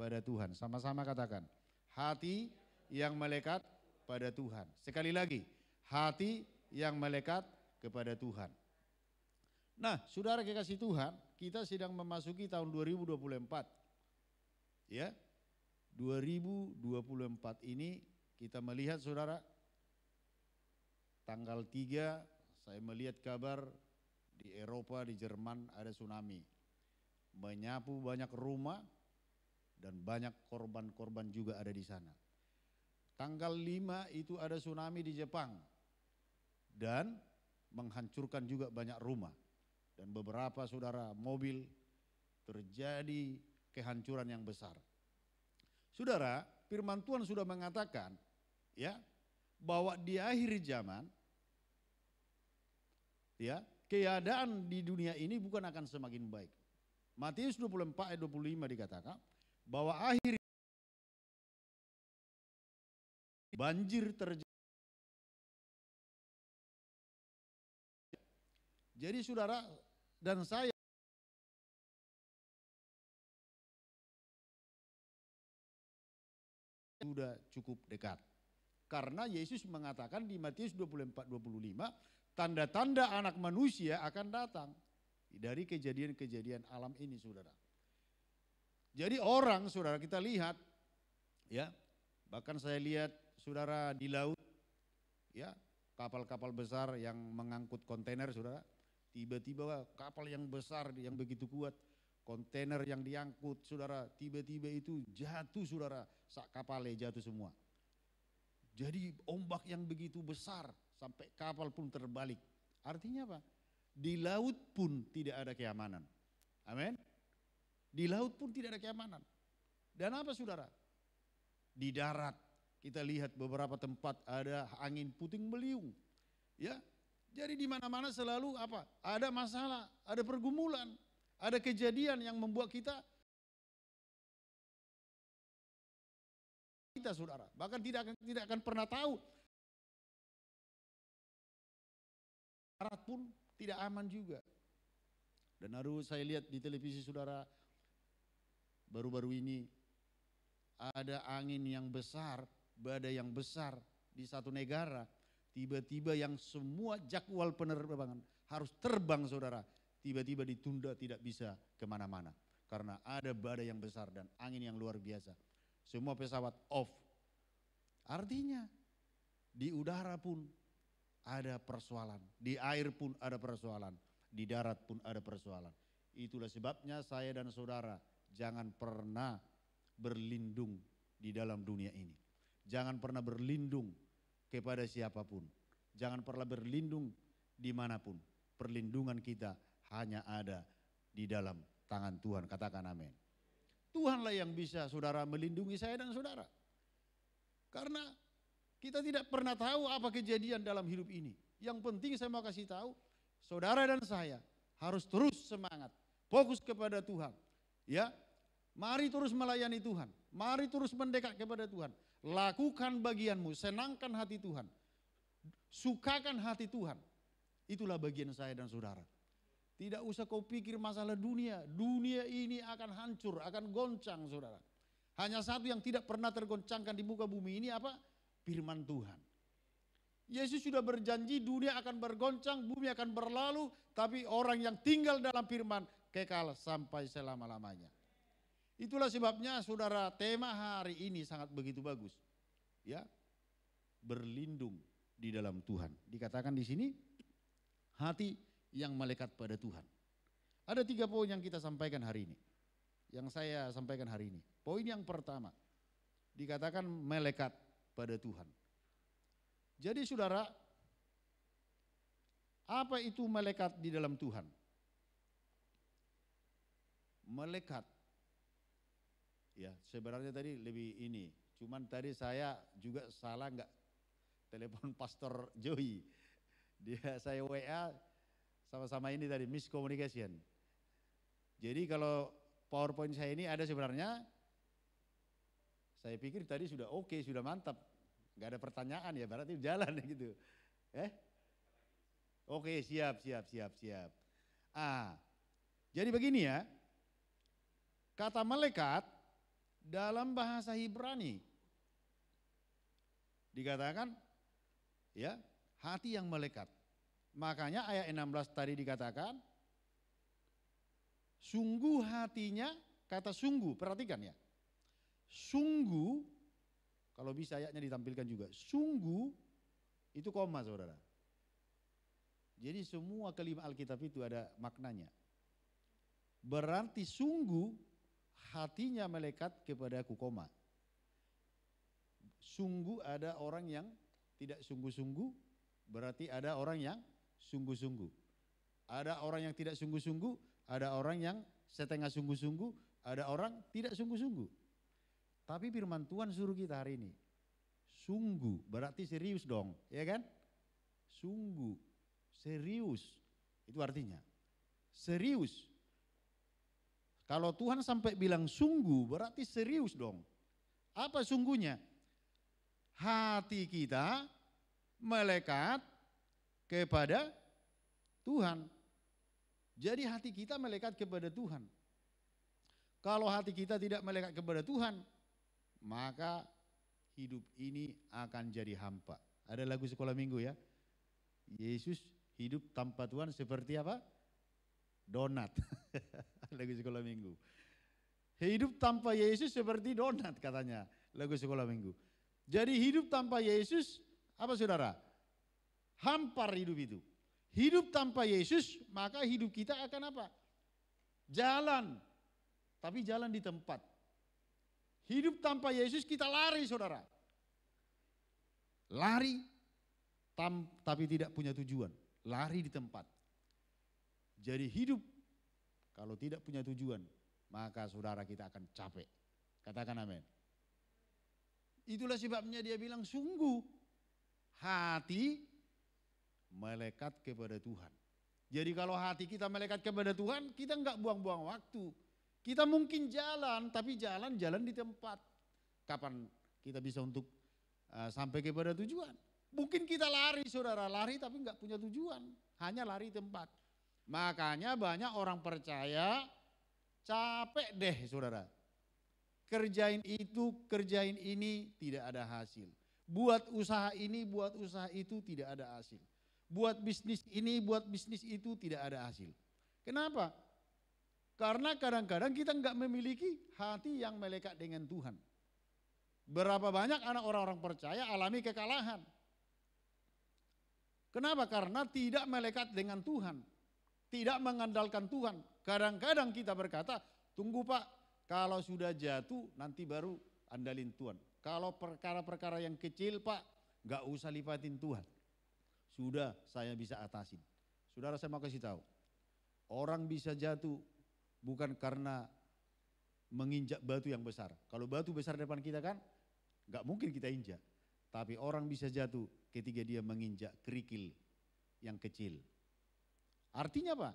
pada Tuhan. Sama-sama katakan, hati yang melekat pada Tuhan. Sekali lagi, hati yang melekat kepada Tuhan. Nah saudara kekasih Tuhan, kita sedang memasuki tahun 2024. Ya, 2024 ini kita melihat saudara, tanggal 3 saya melihat kabar di Eropa, di Jerman ada tsunami. Menyapu banyak rumah dan banyak korban-korban juga ada di sana. Tanggal 5 itu ada tsunami di Jepang dan menghancurkan juga banyak rumah. Dan beberapa saudara mobil terjadi kehancuran yang besar. Saudara, firman Tuhan sudah mengatakan ya bahwa di akhir zaman ya keadaan di dunia ini bukan akan semakin baik. Matius 24 ayat 25 dikatakan bahwa akhir banjir terjadi. Jadi saudara dan saya sudah cukup dekat. Karena Yesus mengatakan di Matius 24-25, tanda-tanda anak manusia akan datang dari kejadian-kejadian alam ini saudara. Jadi orang saudara kita lihat ya, bahkan saya lihat saudara di laut ya, kapal-kapal besar yang mengangkut kontainer saudara, tiba-tiba kapal yang besar yang begitu kuat, kontainer yang diangkut saudara, tiba-tiba itu jatuh saudara, sak kapalnya jatuh semua. Jadi ombak yang begitu besar sampai kapal pun terbalik. Artinya apa? Di laut pun tidak ada keamanan. Amin. Di laut pun tidak ada keamanan. Dan apa saudara? Di darat kita lihat beberapa tempat ada angin puting beliung. Ya. Jadi di mana-mana selalu apa? Ada masalah, ada pergumulan, ada kejadian yang membuat kita saudara, bahkan tidak akan pernah tahu. Darat pun tidak aman juga. Dan harus saya lihat di televisi saudara, baru-baru ini ada angin yang besar, badai yang besar di satu negara. Tiba-tiba yang semua jadwal penerbangan harus terbang saudara, tiba-tiba ditunda, tidak bisa kemana-mana. Karena ada badai yang besar dan angin yang luar biasa. Semua pesawat off. Artinya di udara pun ada persoalan, di air pun ada persoalan, di darat pun ada persoalan. Itulah sebabnya saya dan saudara jangan pernah berlindung di dalam dunia ini. Jangan pernah berlindung kepada siapapun. Jangan pernah berlindung dimanapun. Perlindungan kita hanya ada di dalam tangan Tuhan. Katakan amin. Tuhanlah yang bisa saudara melindungi saya dan saudara. Karena kita tidak pernah tahu apa kejadian dalam hidup ini. Yang penting saya mau kasih tahu, saudara dan saya harus terus semangat, fokus kepada Tuhan. Ya, mari terus melayani Tuhan, mari terus mendekat kepada Tuhan. Lakukan bagianmu, senangkan hati Tuhan, sukakan hati Tuhan. Itulah bagian saya dan saudara. Tidak usah kau pikir masalah dunia. Dunia ini akan hancur, akan goncang saudara. Hanya satu yang tidak pernah tergoncangkan di muka bumi ini apa? Firman Tuhan. Yesus sudah berjanji dunia akan bergoncang, bumi akan berlalu. Tapi orang yang tinggal dalam firman kekal sampai selama-lamanya. Itulah sebabnya saudara, tema hari ini sangat begitu bagus. Ya, berlindung di dalam Tuhan. Dikatakan di sini, hati yang melekat pada Tuhan. Ada 3 poin yang kita sampaikan hari ini. Yang saya sampaikan hari ini. Poin yang pertama, dikatakan melekat pada Tuhan. Jadi saudara, apa itu melekat di dalam Tuhan? Melekat. Ya, sebenarnya tadi lebih ini. Cuman tadi saya juga salah enggak telepon Pastor Joey. Saya WA sama-sama ini tadi miscommunication. Jadi kalau PowerPoint saya ini ada sebenarnya, saya pikir tadi sudah oke, sudah mantap. Enggak ada pertanyaan ya, berarti jalan gitu. Oke, siap. Jadi begini ya. Kata melekat dalam bahasa Ibrani dikatakan ya, hati yang melekat. Makanya ayat 16 tadi dikatakan sungguh hatinya, kata sungguh, perhatikan ya. Sungguh, kalau bisa ayatnya ditampilkan juga. Sungguh itu koma saudara. Jadi semua kelima Alkitab itu ada maknanya. Berarti sungguh hatinya melekat kepadaku, koma. Sungguh ada orang yang tidak sungguh-sungguh, berarti ada orang yang sungguh-sungguh. Ada orang yang tidak sungguh-sungguh, ada orang yang setengah sungguh-sungguh, ada orang tidak sungguh-sungguh. Tapi firman Tuhan suruh kita hari ini, sungguh, berarti serius dong, ya kan? Sungguh, serius, itu artinya serius. Kalau Tuhan sampai bilang sungguh, berarti serius dong. Apa sungguhnya? Hati kita melekat kepada Tuhan. Jadi hati kita melekat kepada Tuhan. Kalau hati kita tidak melekat kepada Tuhan, maka hidup ini akan jadi hampa. Ada lagu sekolah minggu ya. Yesus hidup tanpa Tuhan seperti apa? Donat. Lagu sekolah minggu. Hidup tanpa Yesus seperti donat katanya lagu sekolah minggu. Jadi hidup tanpa Yesus apa saudara? Hampar hidup itu. Hidup tanpa Yesus maka hidup kita akan apa? Jalan. Tapi jalan di tempat. Hidup tanpa Yesus kita lari saudara. Lari tapi tidak punya tujuan. Lari di tempat. Jadi hidup kalau tidak punya tujuan maka saudara kita akan capek. Katakan amin. Itulah sebabnya dia bilang sungguh hati melekat kepada Tuhan. Jadi kalau hati kita melekat kepada Tuhan, kita enggak buang-buang waktu. Kita mungkin jalan, tapi jalan di tempat. Kapan kita bisa untuk sampai kepada tujuan? Mungkin kita lari saudara, lari tapi enggak punya tujuan. Hanya lari tempat. Makanya banyak orang percaya capek deh saudara. Kerjain itu, kerjain ini tidak ada hasil. Buat usaha ini, buat usaha itu tidak ada hasil. Buat bisnis ini, buat bisnis itu tidak ada hasil. Kenapa? Karena kadang-kadang kita enggak memiliki hati yang melekat dengan Tuhan. Berapa banyak anak orang-orang percaya alami kekalahan. Kenapa? Karena tidak melekat dengan Tuhan. Tidak mengandalkan Tuhan. Kadang-kadang kita berkata, tunggu Pak, kalau sudah jatuh nanti baru andalin Tuhan. Kalau perkara-perkara yang kecil Pak, enggak usah lipatin Tuhan. Sudah saya bisa atasin. Saudara saya mau kasih tahu. Orang bisa jatuh bukan karena menginjak batu yang besar. Kalau batu besar depan kita kan enggak mungkin kita injak. Tapi orang bisa jatuh ketika dia menginjak kerikil yang kecil. Artinya apa?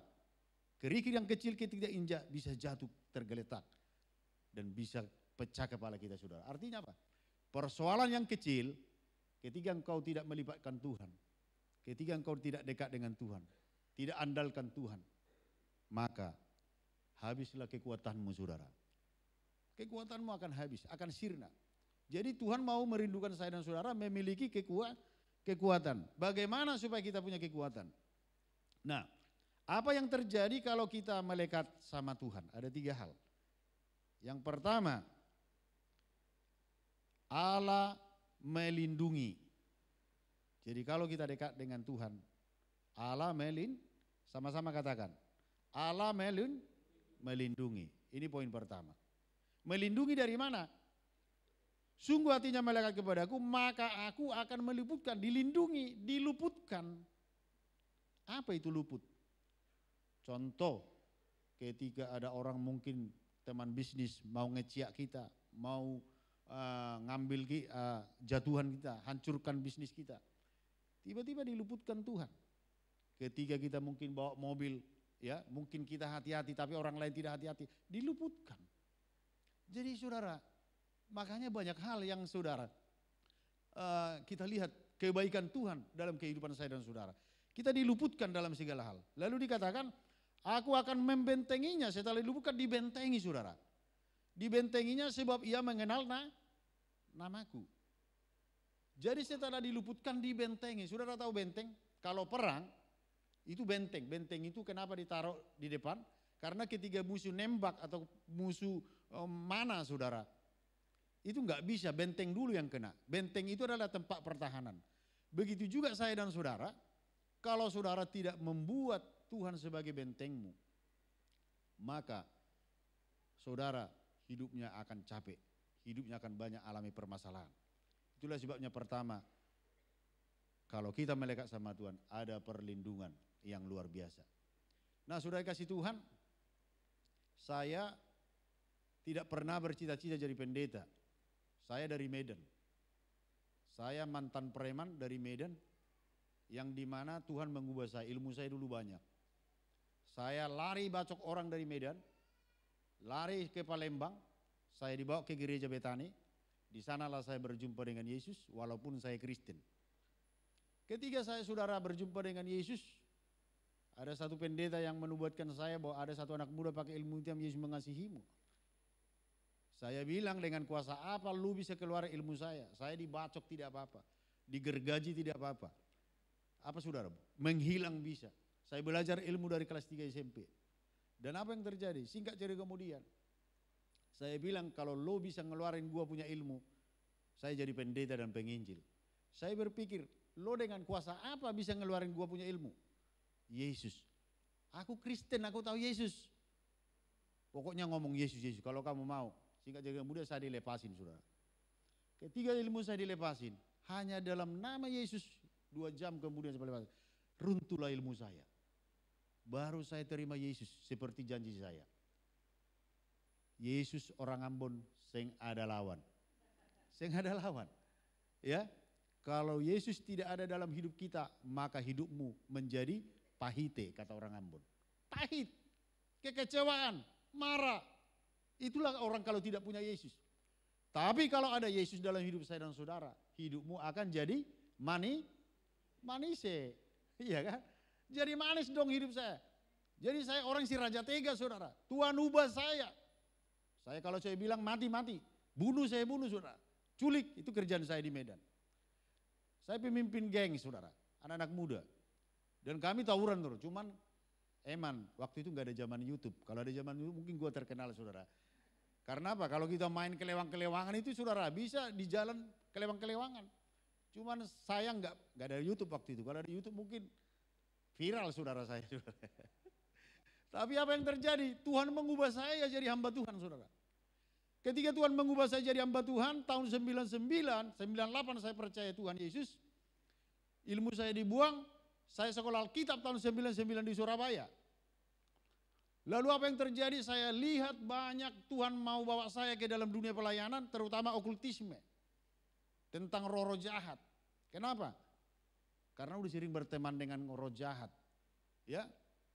Kerikil yang kecil ketika injak bisa jatuh tergeletak. Dan bisa pecah kepala kita saudara. Artinya apa? Persoalan yang kecil ketika engkau tidak melibatkan Tuhan. Ketika engkau tidak dekat dengan Tuhan. Tidak andalkan Tuhan. maka habislah kekuatanmu saudara. Kekuatanmu akan habis, akan sirna. Jadi Tuhan mau merindukan saya dan saudara memiliki kekuatan. Bagaimana supaya kita punya kekuatan? Nah, apa yang terjadi kalau kita melekat sama Tuhan? Ada 3 hal. Yang pertama, Allah melindungi. Jadi kalau kita dekat dengan Tuhan, Allah sama-sama katakan, Allah melindungi. Ini poin pertama. Melindungi dari mana? Sungguh hatinya melekat kepadaku, maka aku akan meluputkan, dilindungi, diluputkan. Apa itu luput? Contoh, ketika ada orang mungkin teman bisnis mau ngeciak kita, mau ngambil jatuhan kita, hancurkan bisnis kita. Tiba-tiba diluputkan Tuhan. Ketika kita mungkin bawa mobil, ya mungkin kita hati-hati tapi orang lain tidak hati-hati, diluputkan. Jadi saudara, makanya banyak hal yang saudara kita lihat kebaikan Tuhan dalam kehidupan saya dan saudara. Kita diluputkan dalam segala hal. Lalu dikatakan, aku akan membentenginya. Setelah diluputkan dibentengi saudara. Dibentenginya sebab ia mengenal namaku. Jadi setelah diluputkan dibentengi. Saudara tahu benteng? Kalau perang itu benteng. Benteng itu kenapa ditaruh di depan? Karena ketika musuh nembak atau musuh mana saudara, itu enggak bisa, benteng dulu yang kena. Benteng itu adalah tempat pertahanan. Begitu juga saya dan saudara, kalau saudara tidak membuat Tuhan sebagai bentengmu, maka saudara hidupnya akan capek, hidupnya akan banyak alami permasalahan. Itulah sebabnya pertama, kalau kita melekat sama Tuhan, ada perlindungan yang luar biasa. Nah saudara kasih Tuhan, saya tidak pernah bercita-cita jadi pendeta. Saya dari Medan. Saya mantan preman dari Medan, yang dimana Tuhan mengubah saya, ilmu saya dulu banyak. Saya lari bacok orang dari Medan, lari ke Palembang, saya dibawa ke gereja Betani, di sanalah saya berjumpa dengan Yesus walaupun saya Kristen. Ketika saya saudara berjumpa dengan Yesus, ada satu pendeta yang menubuatkan saya bahwa ada satu anak muda pakai ilmu hitam, Yesus mengasihimu. Saya bilang dengan kuasa apa lu bisa keluar ilmu saya? Saya dibacok tidak apa-apa, digergaji tidak apa-apa. Apa saudara? Menghilang bisa. Saya belajar ilmu dari kelas 3 SMP. Dan apa yang terjadi? Singkat cerita kemudian, saya bilang kalau lo bisa ngeluarin gua punya ilmu, saya jadi pendeta dan penginjil. Saya berpikir, lo dengan kuasa apa bisa ngeluarin gua punya ilmu? Yesus. Aku Kristen, aku tahu Yesus. Pokoknya ngomong Yesus, Yesus. Kalau kamu mau. Singkat cerita kemudian saya dilepasin saudara. Ketika ilmu saya dilepasin, hanya dalam nama Yesus 2 jam kemudian saya lepasin, runtuhlah ilmu saya. Baru saya terima Yesus seperti janji saya. Yesus orang Ambon sing ada lawan. Sing ada lawan. Ya. Kalau Yesus tidak ada dalam hidup kita, maka hidupmu menjadi pahite kata orang Ambon. Pahit. Kekecewaan, marah. Itulah orang kalau tidak punya Yesus. Tapi kalau ada Yesus dalam hidup saya dan saudara, hidupmu akan jadi manis. Iya kan? Jadi manis dong hidup saya. Jadi saya orang si raja tega saudara. Tuhan ubah saya. Saya kalau saya bilang mati. Bunuh saya bunuh saudara. Culik itu kerjaan saya di Medan. Saya pemimpin geng saudara. Anak-anak muda. Dan kami tawuran terus. Cuman waktu itu gak ada zaman YouTube. Kalau ada zaman YouTube mungkin gua terkenal saudara. Karena apa? Kalau kita main kelewang-kelewangan itu saudara bisa di jalan kelewang-kelewangan. Cuman saya gak ada YouTube waktu itu. Kalau ada YouTube mungkin viral saudara saya. Tapi apa yang terjadi? Tuhan mengubah saya jadi hamba Tuhan saudara. Ketika Tuhan mengubah saya jadi hamba Tuhan, tahun 99, 98 saya percaya Tuhan Yesus. Ilmu saya dibuang, saya sekolah Alkitab tahun 99 di Surabaya. Lalu apa yang terjadi? Saya lihat banyak Tuhan mau bawa saya ke dalam dunia pelayanan, terutama okultisme. Tentang roh-roh jahat. Kenapa? Karena udah sering berteman dengan roh jahat. Ya,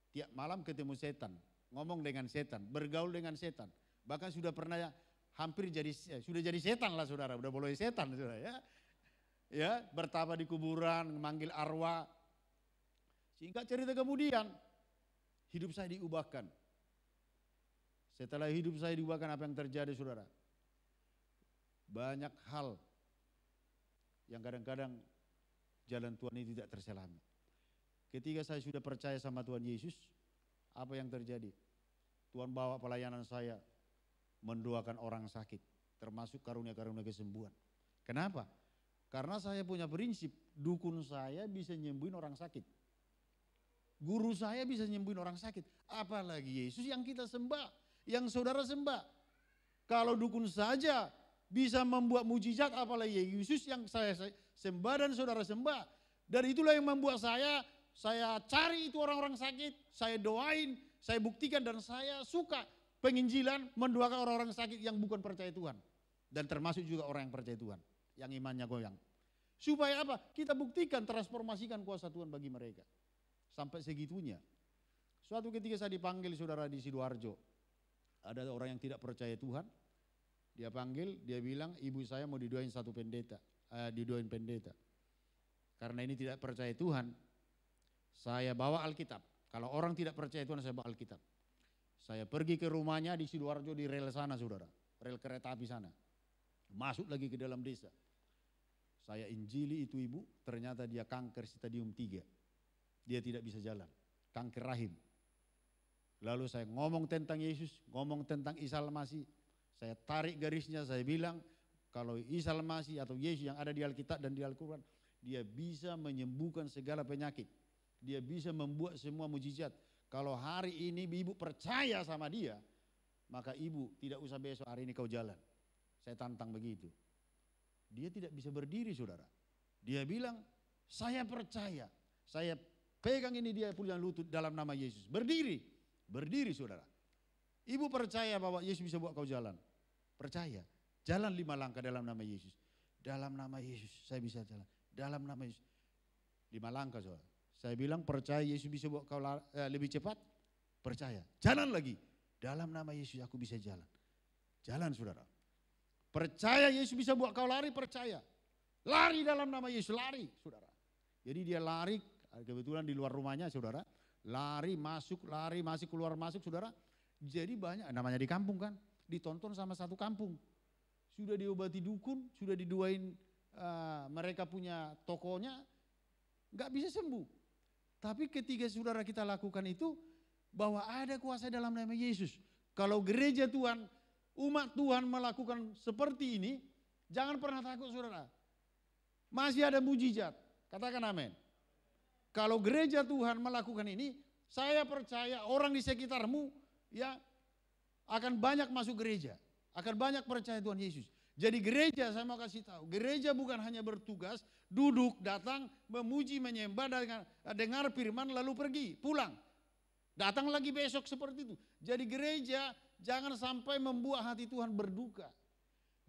tiap malam ketemu setan, ngomong dengan setan, bergaul dengan setan. Bahkan sudah pernah sudah jadi setan lah saudara, udah boleh setan saudara ya. Ya, bertapa di kuburan, memanggil arwah. Singkat cerita kemudian, hidup saya diubahkan. Setelah hidup saya diubahkan, apa yang terjadi saudara? Banyak hal yang kadang-kadang jalan Tuhan ini tidak terselami. Ketika saya sudah percaya sama Tuhan Yesus, apa yang terjadi? Tuhan bawa pelayanan saya mendoakan orang sakit, termasuk karunia-karunia kesembuhan. Kenapa? Karena saya punya prinsip, dukun saya bisa nyembuhin orang sakit. Guru saya bisa nyembuhin orang sakit. Apalagi Yesus yang kita sembah, yang saudara sembah. Kalau dukun saja bisa membuat mujizat, apalagi Yesus yang saya sembah dan saudara sembah. Dan itulah yang membuat saya cari itu orang-orang sakit, saya doain, saya buktikan, dan saya suka penginjilan mendoakan orang-orang sakit yang bukan percaya Tuhan. Dan termasuk juga orang yang percaya Tuhan, yang imannya goyang. Supaya apa? Kita buktikan, transformasikan kuasa Tuhan bagi mereka. Sampai segitunya. Suatu ketika saya dipanggil saudara di Sidoarjo. Ada orang yang tidak percaya Tuhan. Dia panggil, dia bilang ibu saya mau didoain satu pendeta. Didoain pendeta. Karena ini tidak percaya Tuhan, saya bawa Alkitab. Kalau orang tidak percaya Tuhan, saya bawa Alkitab. Saya pergi ke rumahnya di Sidoarjo, di rel sana saudara. Rel kereta api sana. Masuk lagi ke dalam desa. Saya injili itu ibu, ternyata dia kanker stadium 3. Dia tidak bisa jalan, kanker rahim. Lalu saya ngomong tentang Yesus, ngomong tentang Isa Al-Masih. Saya tarik garisnya, saya bilang kalau Isa Al-Masih atau Yesus yang ada di Alkitab dan di Al-Quran, dia bisa menyembuhkan segala penyakit. Dia bisa membuat semua mujizat. Kalau hari ini ibu percaya sama dia, maka ibu tidak usah besok hari ini kau jalan. Saya tantang begitu. Dia tidak bisa berdiri saudara. Dia bilang, saya percaya. Saya pegang ini dia punya lutut dalam nama Yesus. Berdiri, berdiri saudara. Ibu percaya bahwa Yesus bisa buat kau jalan. Percaya, jalan 5 langkah dalam nama Yesus. Dalam nama Yesus saya bisa jalan. Dalam nama Yesus. 5 langkah saudara. Saya bilang percaya Yesus bisa buat kau lebih cepat. Percaya, jalan lagi. Dalam nama Yesus aku bisa jalan. Jalan saudara. Percaya Yesus bisa buat kau lari, percaya. Lari dalam nama Yesus, lari saudara. Jadi dia lari, kebetulan di luar rumahnya saudara. Lari masuk keluar masuk saudara. Jadi banyak, namanya di kampung kan. Ditonton sama satu kampung. Sudah diobati dukun, sudah didoain mereka punya tokonya, nggak bisa sembuh. Tapi ketika saudara kita lakukan itu, bahwa ada kuasa dalam nama Yesus. Kalau gereja Tuhan, umat Tuhan melakukan seperti ini, jangan pernah takut saudara. Masih ada mujizat, katakan amin. Kalau gereja Tuhan melakukan ini, saya percaya orang di sekitarmu ya akan banyak masuk gereja, akan banyak percaya Tuhan Yesus. Jadi gereja, saya mau kasih tahu, gereja bukan hanya bertugas, duduk, datang, memuji, menyembah, dengar firman lalu pergi, pulang. Datang lagi besok seperti itu. Jadi gereja jangan sampai membuat hati Tuhan berduka.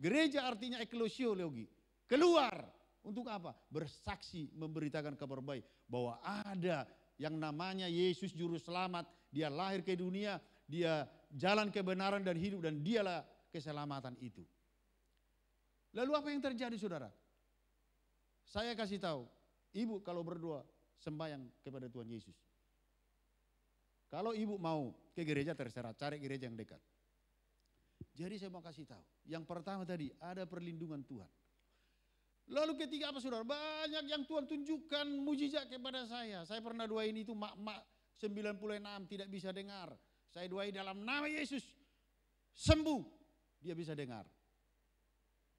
Gereja artinya eklesiologi, keluar. Untuk apa? Bersaksi, memberitakan kabar baik bahwa ada yang namanya Yesus Juru Selamat. Dia lahir ke dunia, dia jalan kebenaran dan hidup, dan dialah keselamatan itu. Lalu apa yang terjadi saudara? Saya kasih tahu, ibu kalau berdoa sembahyang kepada Tuhan Yesus. Kalau ibu mau ke gereja terserah, cari gereja yang dekat. Jadi saya mau kasih tahu, yang pertama tadi ada perlindungan Tuhan. Lalu ketika apa saudara? Banyak yang Tuhan tunjukkan mujizat kepada saya. Saya pernah doain itu mak-mak 96 tidak bisa dengar. Saya doain dalam nama Yesus, sembuh, dia bisa dengar.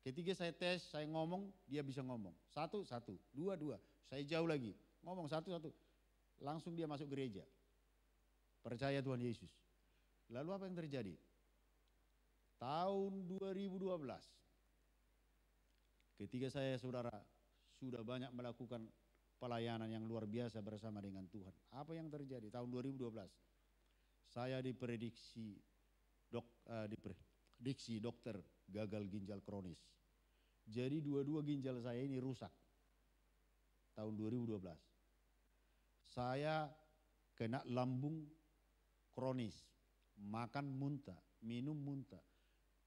Ketika saya tes, saya ngomong, dia bisa ngomong. 1, 1, 2, 2. Saya jauh lagi, ngomong 1, 1. Langsung dia masuk gereja. Percaya Tuhan Yesus. Lalu apa yang terjadi? Tahun 2012. Ketika saya saudara sudah banyak melakukan pelayanan yang luar biasa bersama dengan Tuhan. Apa yang terjadi? Tahun 2012. Saya diprediksi dokter gagal ginjal kronis. Jadi dua-dua ginjal saya ini rusak. Tahun 2012. Saya kena lambung kronis. Makan muntah, minum muntah.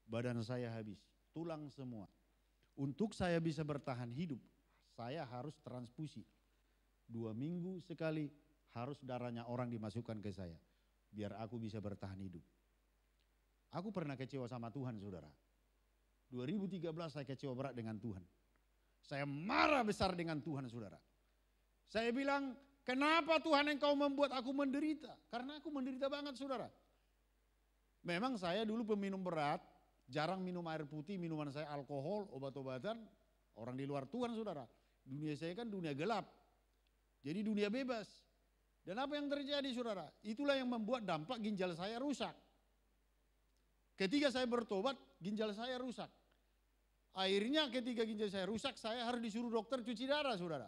Badan saya habis, tulang semua. Untuk saya bisa bertahan hidup, saya harus transfusi. 2 minggu sekali harus darahnya orang dimasukkan ke saya. biar aku bisa bertahan hidup. Aku pernah kecewa sama Tuhan, saudara. 2013 saya kecewa berat dengan Tuhan. Saya marah besar dengan Tuhan, saudara. Saya bilang, kenapa Tuhan engkau membuat aku menderita? Karena aku menderita banget, saudara. Memang saya dulu peminum berat, jarang minum air putih, minuman saya alkohol, obat-obatan. Orang di luar Tuhan, saudara. Dunia saya kan dunia gelap. Jadi dunia bebas. Dan apa yang terjadi, saudara? Itulah yang membuat dampak ginjal saya rusak. Ketika saya bertobat, ginjal saya rusak. Akhirnya ketika ginjal saya rusak, saya harus disuruh dokter cuci darah, saudara.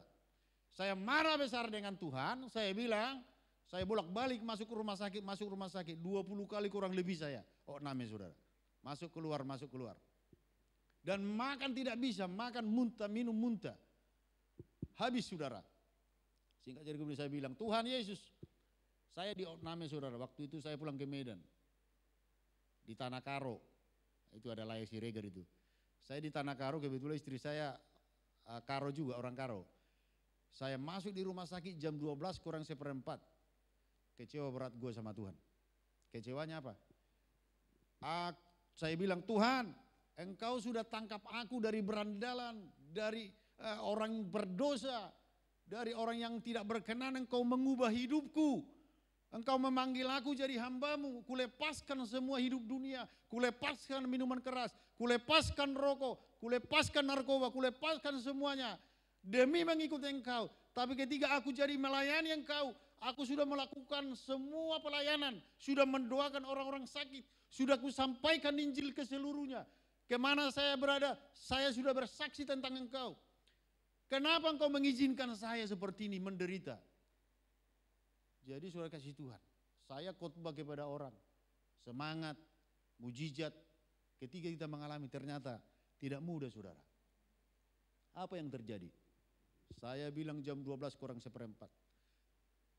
Saya marah besar dengan Tuhan, saya bilang, saya bolak-balik masuk rumah sakit, 20 kali kurang lebih saya. Oh namanya, saudara. Masuk keluar. Dan makan tidak bisa, makan muntah, minum muntah. Habis, saudara. Singkat cerita kemudian saya bilang, Tuhan Yesus, saya di namanya, saudara. Waktu itu saya pulang ke Medan. Di Tanah Karo, itu ada Layar Siregar itu. Saya di Tanah Karo, kebetulan istri saya Karo juga, orang Karo. Saya masuk di rumah sakit jam 12 kurang seperempat. Kecewa berat gue sama Tuhan. Kecewanya apa? Saya bilang, Tuhan, engkau sudah tangkap aku dari berandalan, dari orang berdosa, dari orang yang tidak berkenan, engkau mengubah hidupku. Engkau memanggil aku jadi hambamu, kulepaskan semua hidup dunia, kulepaskan minuman keras, kulepaskan rokok, kulepaskan narkoba, kulepaskan semuanya demi mengikuti engkau. Tapi ketika aku jadi melayani engkau, aku sudah melakukan semua pelayanan, sudah mendoakan orang-orang sakit, sudah kusampaikan Injil ke seluruhnya. Kemana saya berada, saya sudah bersaksi tentang engkau. Kenapa engkau mengizinkan saya seperti ini menderita? Jadi saudara kasih Tuhan, saya khotbah kepada orang, semangat, mujizat, ketika kita mengalami ternyata tidak mudah, saudara. Apa yang terjadi? Saya bilang jam 12 kurang seperempat.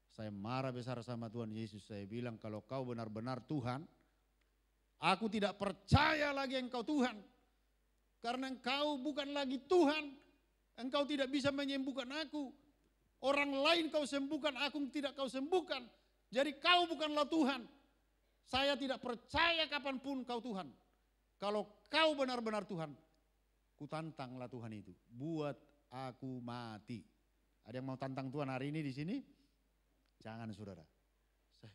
Saya marah besar sama Tuhan Yesus, saya bilang kalau kau benar-benar Tuhan, aku tidak percaya lagi engkau Tuhan. Karena engkau bukan lagi Tuhan, engkau tidak bisa menyembuhkan aku. Orang lain kau sembuhkan, aku tidak kau sembuhkan. Jadi kau bukanlah Tuhan. Saya tidak percaya kapanpun kau Tuhan. Kalau kau benar-benar Tuhan, kutantanglah Tuhan itu. Buat aku mati. Ada yang mau tantang Tuhan hari ini di sini? Jangan, saudara.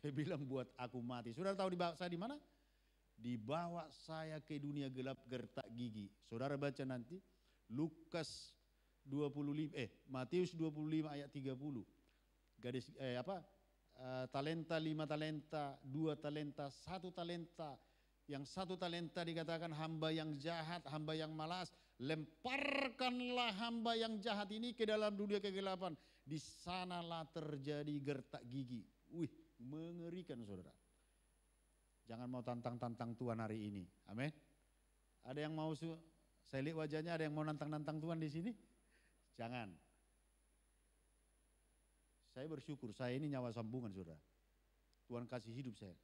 Saya bilang buat aku mati. Saudara tahu dibawa saya di mana? Dibawa saya ke dunia gelap gertak gigi. Saudara baca nanti Matius 25 ayat 30. Talenta 5 talenta, 2 talenta, 1 talenta. Yang 1 talenta dikatakan hamba yang jahat, hamba yang malas. Lemparkanlah hamba yang jahat ini ke dalam dunia kegelapan. Di sanalah terjadi gertak gigi. Wih, mengerikan, saudara. Jangan mau tantang-tantang Tuhan hari ini. Amin. Ada yang mau, saya lihat wajahnya, ada yang mau nantang-nantang Tuhan di sini? Jangan. Saya bersyukur, saya ini nyawa sambungan, saudara. Tuhan kasih hidup saya.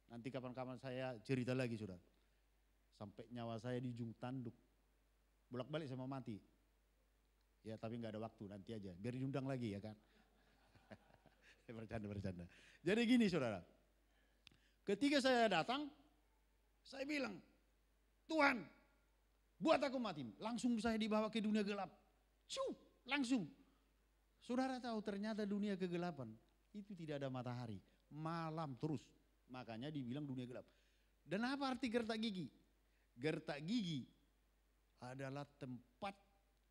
Nanti kapan-kapan saya cerita lagi, saudara. Sampai nyawa saya di ujung tanduk. Bolak-balik sama mati. Ya tapi nggak ada waktu, nanti aja. Biar diundang lagi ya kan. Bercanda. Jadi gini, saudara. Ketika saya datang, saya bilang, Tuhan, buat aku mati. Langsung saya dibawa ke dunia gelap. Langsung. Saudara tahu ternyata dunia kegelapan itu tidak ada matahari, malam terus. Makanya dibilang dunia gelap. Dan apa arti gertak gigi? Gertak gigi adalah tempat,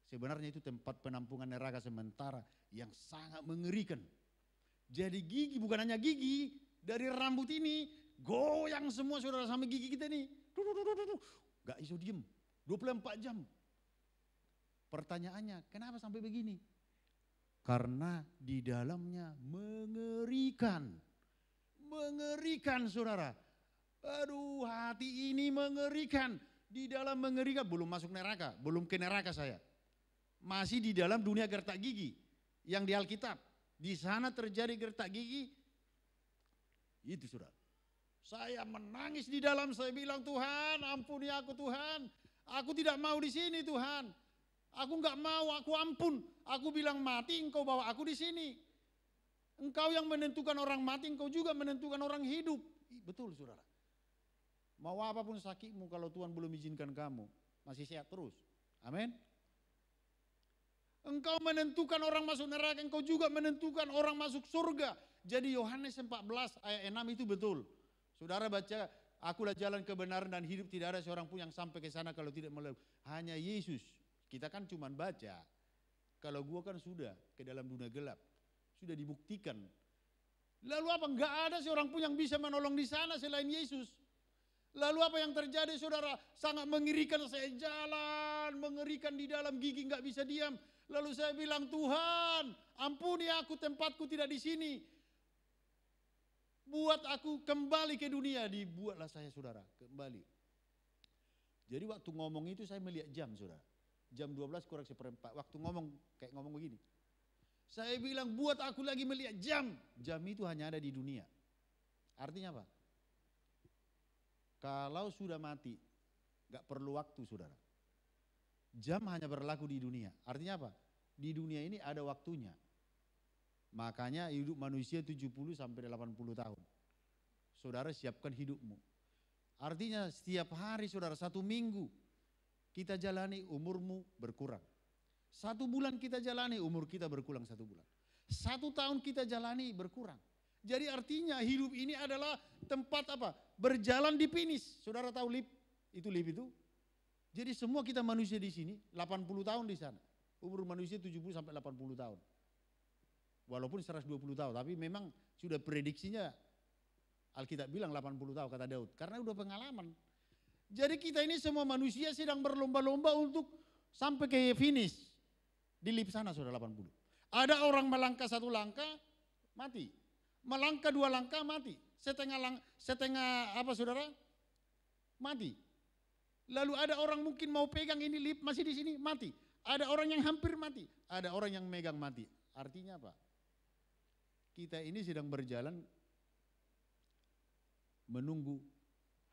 sebenarnya itu tempat penampungan neraka sementara yang sangat mengerikan. Jadi gigi bukan hanya gigi, dari rambut ini goyang semua, saudara, sama gigi kita nih. Gak iso diem, 24 jam. Pertanyaannya, kenapa sampai begini? Karena di dalamnya mengerikan. Mengerikan, saudara. Aduh, hati ini mengerikan. Di dalam mengerikan, belum masuk neraka, belum ke neraka saya. Masih di dalam dunia gertak gigi yang di Alkitab. Di sana terjadi gertak gigi. Itu, saudara. Saya menangis di dalam, saya bilang, Tuhan, ampuni aku, Tuhan. Aku tidak mau di sini, Tuhan. Aku enggak mau, aku ampun. Aku bilang mati, engkau bawa aku di sini. Engkau yang menentukan orang mati, engkau juga menentukan orang hidup. Betul saudara. Mau apapun sakitmu kalau Tuhan belum izinkan kamu, masih sehat terus. Amin. Engkau menentukan orang masuk neraka, engkau juga menentukan orang masuk surga. Jadi Yohanes 14 ayat 6 itu betul. Saudara baca, akulah jalan kebenaran dan hidup, tidak ada seorang pun yang sampai ke sana kalau tidak melalui. Hanya Yesus. Kita kan cuma baca. Kalau gua kan sudah ke dalam dunia gelap. Sudah dibuktikan. Lalu apa? Enggak ada seorang pun yang bisa menolong di sana selain Yesus. Lalu apa yang terjadi saudara? Sangat mengerikan, saya jalan, mengerikan di dalam gigi enggak bisa diam. Lalu saya bilang, Tuhan ampuni aku, tempatku tidak di sini. Buat aku kembali ke dunia. Dibuatlah saya saudara, kembali. Jadi waktu ngomong itu saya melihat jam saudara. Jam 12 kurang seperempat. Waktu ngomong, kayak ngomong begini. Saya bilang buat aku lagi melihat jam. Jam itu hanya ada di dunia. Artinya apa? Kalau sudah mati, gak perlu waktu saudara. Jam hanya berlaku di dunia. Artinya apa? Di dunia ini ada waktunya. Makanya hidup manusia 70 sampai 80 tahun. Saudara siapkan hidupmu. Artinya setiap hari saudara, 1 minggu kita jalani, umurmu berkurang. 1 bulan kita jalani, umur kita berkurang 1 bulan. 1 tahun kita jalani berkurang. Jadi artinya hidup ini adalah tempat apa? Berjalan di finish. Saudara tahu lift? Itu lift itu. Jadi semua kita manusia di sini 80 tahun di sana. Umur manusia 70 sampai 80 tahun. Walaupun 120 tahun, tapi memang sudah prediksinya Alkitab bilang 80 tahun kata Daud. Karena udah pengalaman. Jadi kita ini semua manusia sedang berlomba-lomba untuk sampai ke finish. Di lift sana sudah 80. Ada orang melangkah 1 langkah, mati. Melangkah 2 langkah, mati. Setengah apa saudara? Mati. Lalu ada orang mungkin mau pegang ini lift masih di sini, mati. Ada orang yang hampir mati. Ada orang yang megang mati. Artinya apa? Kita ini sedang berjalan menunggu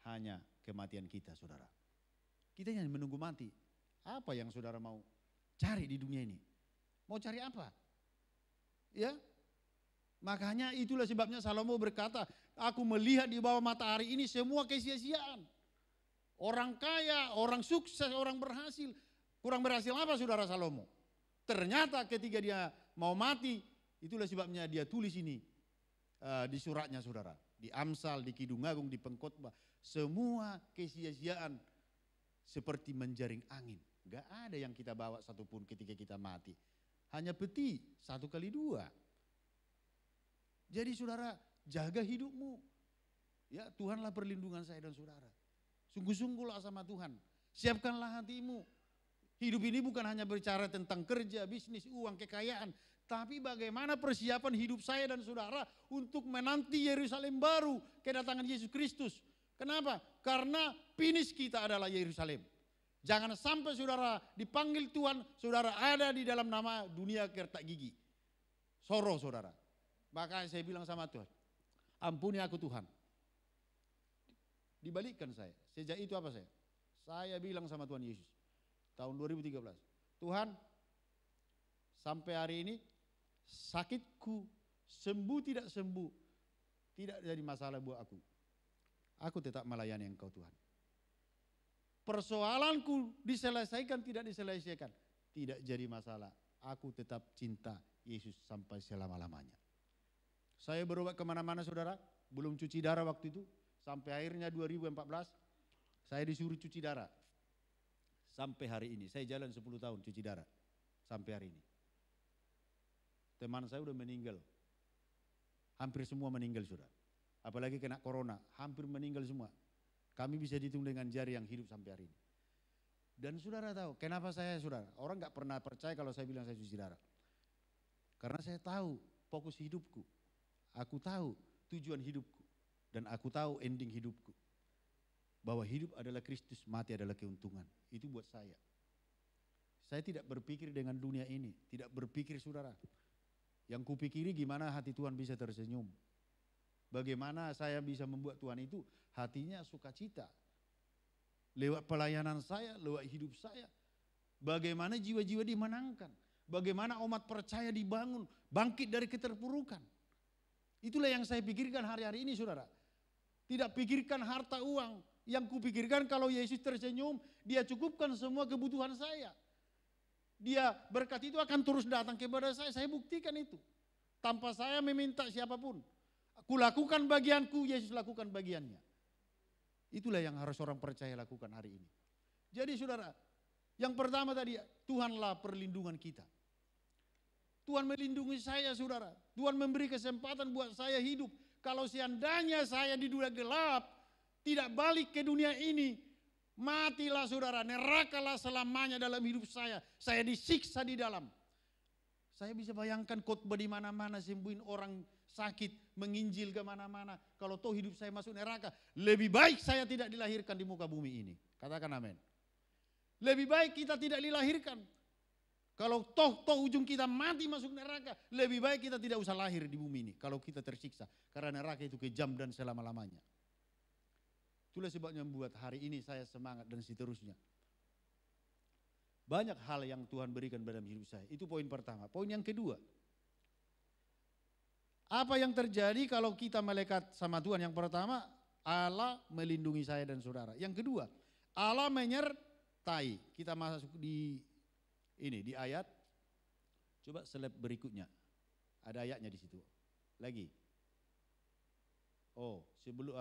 hanya kematian kita saudara. Kita hanya menunggu mati. Apa yang saudara mau cari di dunia ini? Mau cari apa? Ya, makanya itulah sebabnya Salomo berkata, aku melihat di bawah matahari ini semua kesia-siaan. Orang kaya, orang sukses, orang berhasil. Kurang berhasil apa saudara Salomo? Ternyata ketika dia mau mati, itulah sebabnya dia tulis ini di suratnya saudara. Di Amsal, di Kidung Agung, di Pengkhotbah. Semua kesia-siaan seperti menjaring angin. Gak ada yang kita bawa satupun ketika kita mati. Hanya peti 1 kali 2. Jadi saudara jaga hidupmu. Ya Tuhanlah perlindungan saya dan saudara. Sungguh-sungguhlah sama Tuhan. Siapkanlah hatimu. Hidup ini bukan hanya bicara tentang kerja, bisnis, uang, kekayaan. Tapi bagaimana persiapan hidup saya dan saudara untuk menanti Yerusalem baru, kedatangan Yesus Kristus. Kenapa? Karena finish kita adalah Yerusalem. Jangan sampai saudara dipanggil Tuhan, saudara ada di dalam nama dunia kertak gigi. Soro saudara. Maka saya bilang sama Tuhan, ampuni aku Tuhan. Dibalikkan saya. Sejak itu apa saya? Saya bilang sama Tuhan Yesus. Tahun 2013. Tuhan, sampai hari ini sakitku sembuh tidak sembuh. Tidak jadi masalah buat aku. Aku tetap melayani Engkau Tuhan. Persoalanku diselesaikan tidak diselesaikan. Tidak jadi masalah. Aku tetap cinta Yesus sampai selama-lamanya. Saya berobat kemana-mana saudara. Belum cuci darah waktu itu. Sampai akhirnya 2014 saya disuruh cuci darah. Sampai hari ini, saya jalan 10 tahun cuci darah. Sampai hari ini. Teman saya udah meninggal. Hampir semua meninggal sudah. Apalagi kena corona, hampir meninggal semua. Kami bisa dihitung dengan jari yang hidup sampai hari ini. Dan saudara tahu, kenapa saya saudara? Orang gak pernah percaya kalau saya bilang saya cuci darah. Karena saya tahu fokus hidupku. Aku tahu tujuan hidupku. Dan aku tahu ending hidupku. Bahwa hidup adalah Kristus, mati adalah keuntungan. Itu buat saya. Saya tidak berpikir dengan dunia ini. Tidak berpikir saudara. Yang kupikiri gimana hati Tuhan bisa tersenyum. Bagaimana saya bisa membuat Tuhan itu hatinya sukacita. Lewat pelayanan saya, lewat hidup saya. Bagaimana jiwa-jiwa dimenangkan. Bagaimana umat percaya dibangun, bangkit dari keterpurukan. Itulah yang saya pikirkan hari-hari ini saudara. Tidak pikirkan harta uang. Yang kupikirkan kalau Yesus tersenyum, dia cukupkan semua kebutuhan saya. Dia berkat itu akan terus datang kepada saya buktikan itu. Tanpa saya meminta siapapun. Kulakukan bagianku, Yesus lakukan bagiannya. Itulah yang harus orang percaya lakukan hari ini. Jadi saudara, yang pertama tadi, Tuhanlah perlindungan kita. Tuhan melindungi saya saudara. Tuhan memberi kesempatan buat saya hidup. Kalau seandainya saya di dunia gelap, tidak balik ke dunia ini, matilah saudara, nerakalah selamanya dalam hidup saya. Saya disiksa di dalam. Saya bisa bayangkan khotbah di mana-mana, sembuhin orang sakit, menginjil ke mana-mana. Kalau toh hidup saya masuk neraka, lebih baik saya tidak dilahirkan di muka bumi ini. Katakan amin. Lebih baik kita tidak dilahirkan. Kalau toh ujung kita mati masuk neraka, lebih baik kita tidak usah lahir di bumi ini. Kalau kita tersiksa, karena neraka itu kejam dan selama-lamanya. Itulah sebabnya membuat hari ini saya semangat dan seterusnya. Banyak hal yang Tuhan berikan dalam hidup saya. Itu poin pertama. Poin yang kedua. Apa yang terjadi kalau kita melekat sama Tuhan? Yang pertama, Allah melindungi saya dan saudara. Yang kedua, Allah menyertai. Kita masuk di ayat. Coba slide berikutnya. Ada ayatnya di situ. Lagi. Oh, sebelum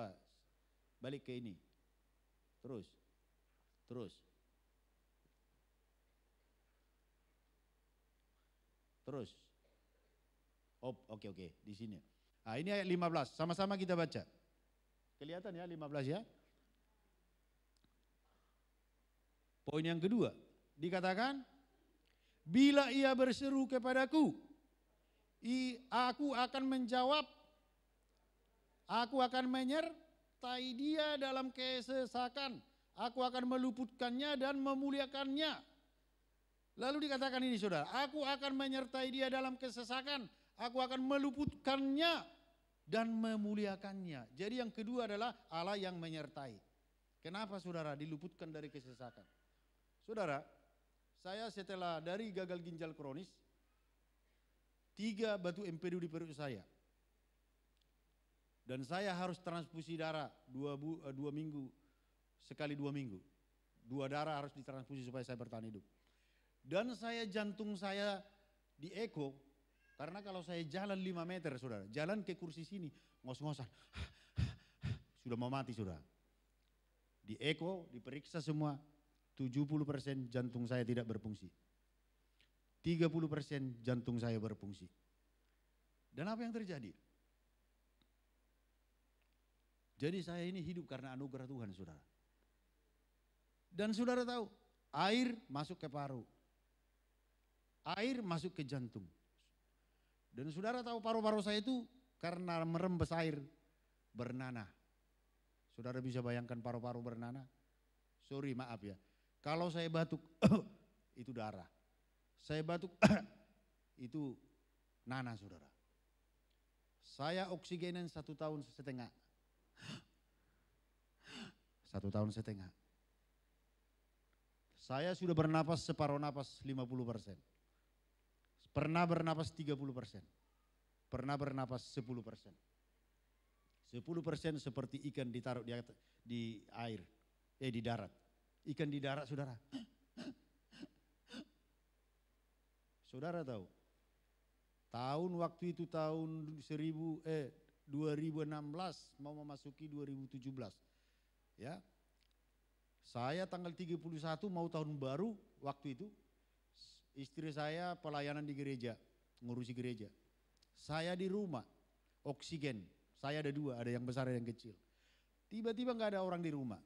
balik ke ini. Terus. Oh, oke, di sini. Nah, ini ayat 15, sama-sama kita baca. Kelihatan ya 15 ya. Poin yang kedua, dikatakan, bila ia berseru kepadaku, aku akan menjawab, aku akan menyertai dia dalam kesesakan, aku akan meluputkannya dan memuliakannya. Lalu dikatakan ini saudara, aku akan menyertai dia dalam kesesakan, aku akan meluputkannya dan memuliakannya. Jadi yang kedua adalah Allah yang menyertai. Kenapa saudara diluputkan dari kesesakan? Saudara, saya setelah dari gagal ginjal kronis, 3 batu empedu di perut saya. Dan saya harus transfusi darah 2 minggu, sekali 2 minggu. 2 darah harus ditransfusi supaya saya bertahan hidup. Dan jantung saya di eko, karena kalau saya jalan 5 meter saudara, jalan ke kursi sini, ngos-ngosan, sudah mau mati saudara. Di eko, diperiksa semua, 70% jantung saya tidak berfungsi. 30% jantung saya berfungsi. Dan apa yang terjadi? Jadi saya ini hidup karena anugerah Tuhan saudara. Dan saudara tahu, air masuk ke paru. Air masuk ke jantung. Dan saudara tahu paru-paru saya itu karena merembes air bernanah. Saudara bisa bayangkan paru-paru bernanah? Sorry maaf ya. Kalau saya batuk itu darah. Saya batuk itu nanah saudara. Saya oksigenan 1,5 tahun. 1,5 tahun. Saya sudah bernapas separuh napas 50%. Pernah bernapas 30%. Pernah bernapas 10%. 10% seperti ikan ditaruh di air, di darat. Ikan di darat saudara. Saudara tahu, tahun waktu itu tahun 2016 mau memasuki 2017. Ya. Saya tanggal 31 mau tahun baru waktu itu. Istri saya pelayanan di gereja, ngurusi gereja. Saya di rumah, oksigen. Saya ada 2, ada yang besar ada yang kecil. Tiba-tiba gak ada orang di rumah.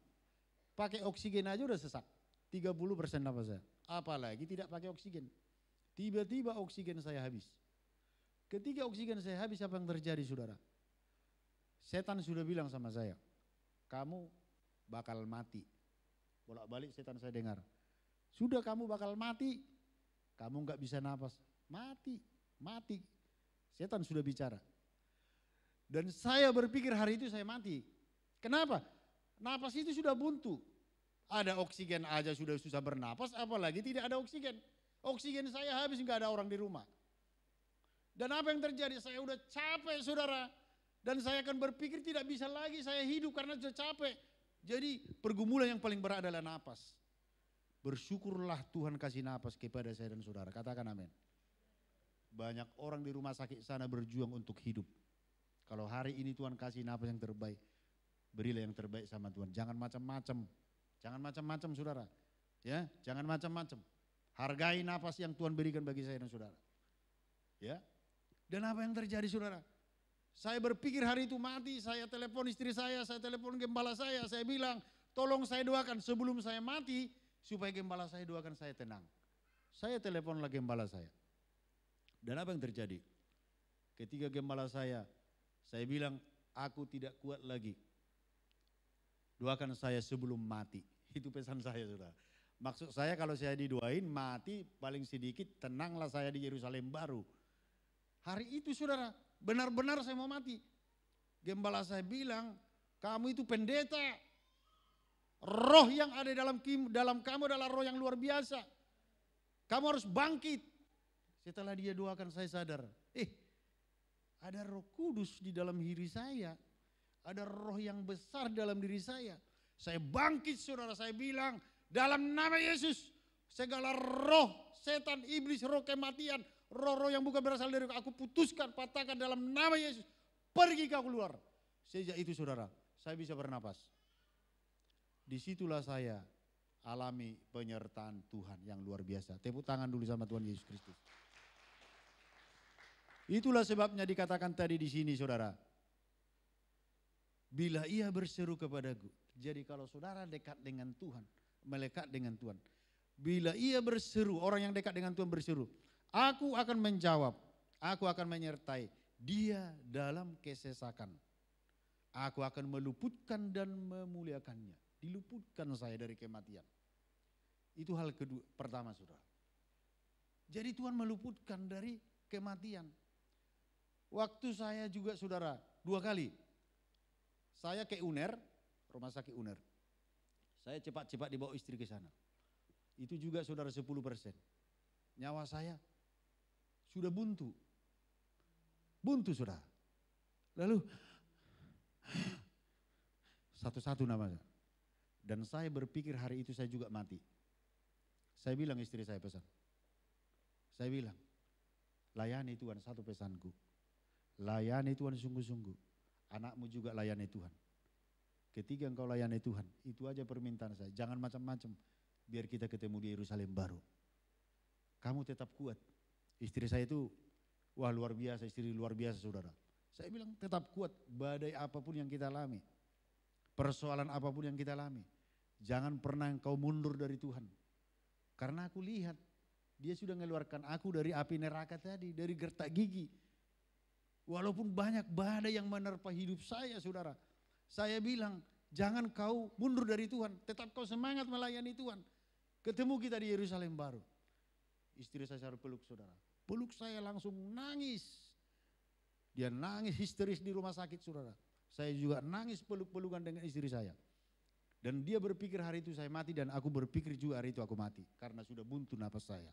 Pakai oksigen aja udah sesak. 30% napas saya. Apalagi tidak pakai oksigen. Tiba-tiba oksigen saya habis. Ketika oksigen saya habis, apa yang terjadi saudara? Setan sudah bilang sama saya, kamu bakal mati. Bolak-balik setan saya dengar. Sudah kamu bakal mati. Kamu gak bisa napas, mati. Setan sudah bicara. Dan saya berpikir hari itu saya mati. Kenapa? Napas itu sudah buntu. Ada oksigen aja sudah susah bernapas, apalagi tidak ada oksigen. Oksigen saya habis, gak ada orang di rumah. Dan apa yang terjadi? Saya udah capek saudara. Dan saya akan berpikir tidak bisa lagi saya hidup karena sudah capek. Jadi pergumulan yang paling berat adalah napas. Bersyukurlah Tuhan kasih napas kepada saya dan saudara. Katakan amin. Banyak orang di rumah sakit sana berjuang untuk hidup. Kalau hari ini Tuhan kasih napas yang terbaik, berilah yang terbaik sama Tuhan. Jangan macam-macam. Jangan macam-macam saudara. Ya, jangan macam-macam. Hargai napas yang Tuhan berikan bagi saya dan saudara. Ya. Dan apa yang terjadi saudara? Saya berpikir hari itu mati, saya telepon istri saya telepon gembala saya bilang, tolong saya doakan sebelum saya mati, supaya gembala saya doakan saya tenang. Saya teleponlah gembala saya. Dan apa yang terjadi? Ketika gembala saya bilang, aku tidak kuat lagi. Doakan saya sebelum mati. Itu pesan saya saudara. Maksud saya kalau saya didoain mati paling sedikit tenanglah saya di Yerusalem baru. Hari itu saudara, benar-benar saya mau mati. Gembala saya bilang, kamu itu pendeta. Roh yang ada dalam kamu adalah roh yang luar biasa. Kamu harus bangkit. Setelah dia doakan saya sadar, ada Roh Kudus di dalam diri saya. Ada roh yang besar dalam diri saya. Saya bangkit saudara, saya bilang, dalam nama Yesus, segala roh, setan, iblis, roh kematian, roh-roh yang bukan berasal dari aku putuskan, patahkan dalam nama Yesus. Pergi kau keluar. Sejak itu saudara, saya bisa bernapas. Disitulah saya alami penyertaan Tuhan yang luar biasa. Tepuk tangan dulu sama Tuhan Yesus Kristus. Itulah sebabnya dikatakan tadi di sini saudara. Bila ia berseru kepadaku. Jadi kalau saudara dekat dengan Tuhan, melekat dengan Tuhan. Bila ia berseru, orang yang dekat dengan Tuhan berseru. Aku akan menjawab, aku akan menyertai dia dalam kesesakan. Aku akan meluputkan dan memuliakannya. Diluputkan saya dari kematian. Itu hal kedua, pertama saudara. Jadi Tuhan meluputkan dari kematian. Waktu saya juga saudara, 2 kali. Saya ke UNER, rumah sakit UNER. Saya cepat-cepat dibawa istri ke sana. Itu juga saudara 10%. Nyawa saya sudah buntu. Buntu saudara. Lalu satu-satu namanya. Dan saya berpikir hari itu saya juga mati. Saya bilang istri saya pesan. Saya bilang, layani Tuhan, satu pesanku. Layani Tuhan sungguh-sungguh. Anakmu juga layani Tuhan. Ketika engkau layani Tuhan, itu aja permintaan saya. Jangan macam-macam, biar kita ketemu di Yerusalem baru. Kamu tetap kuat. Istri saya itu, wah luar biasa, istri luar biasa saudara. Saya bilang tetap kuat, badai apapun yang kita alami. Persoalan apapun yang kita alami. Jangan pernah engkau mundur dari Tuhan. Karena aku lihat, dia sudah mengeluarkan aku dari api neraka tadi, dari gertak gigi. Walaupun banyak badai yang menerpa hidup saya saudara. Saya bilang, jangan kau mundur dari Tuhan. Tetap kau semangat melayani Tuhan. Ketemu kita di Yerusalem baru. Istri saya peluk saudara. Peluk saya langsung nangis. Dia nangis histeris di rumah sakit saudara. Saya juga nangis peluk-pelukan dengan istri saya. Dan dia berpikir hari itu saya mati dan aku berpikir juga hari itu aku mati. Karena sudah buntu napas saya.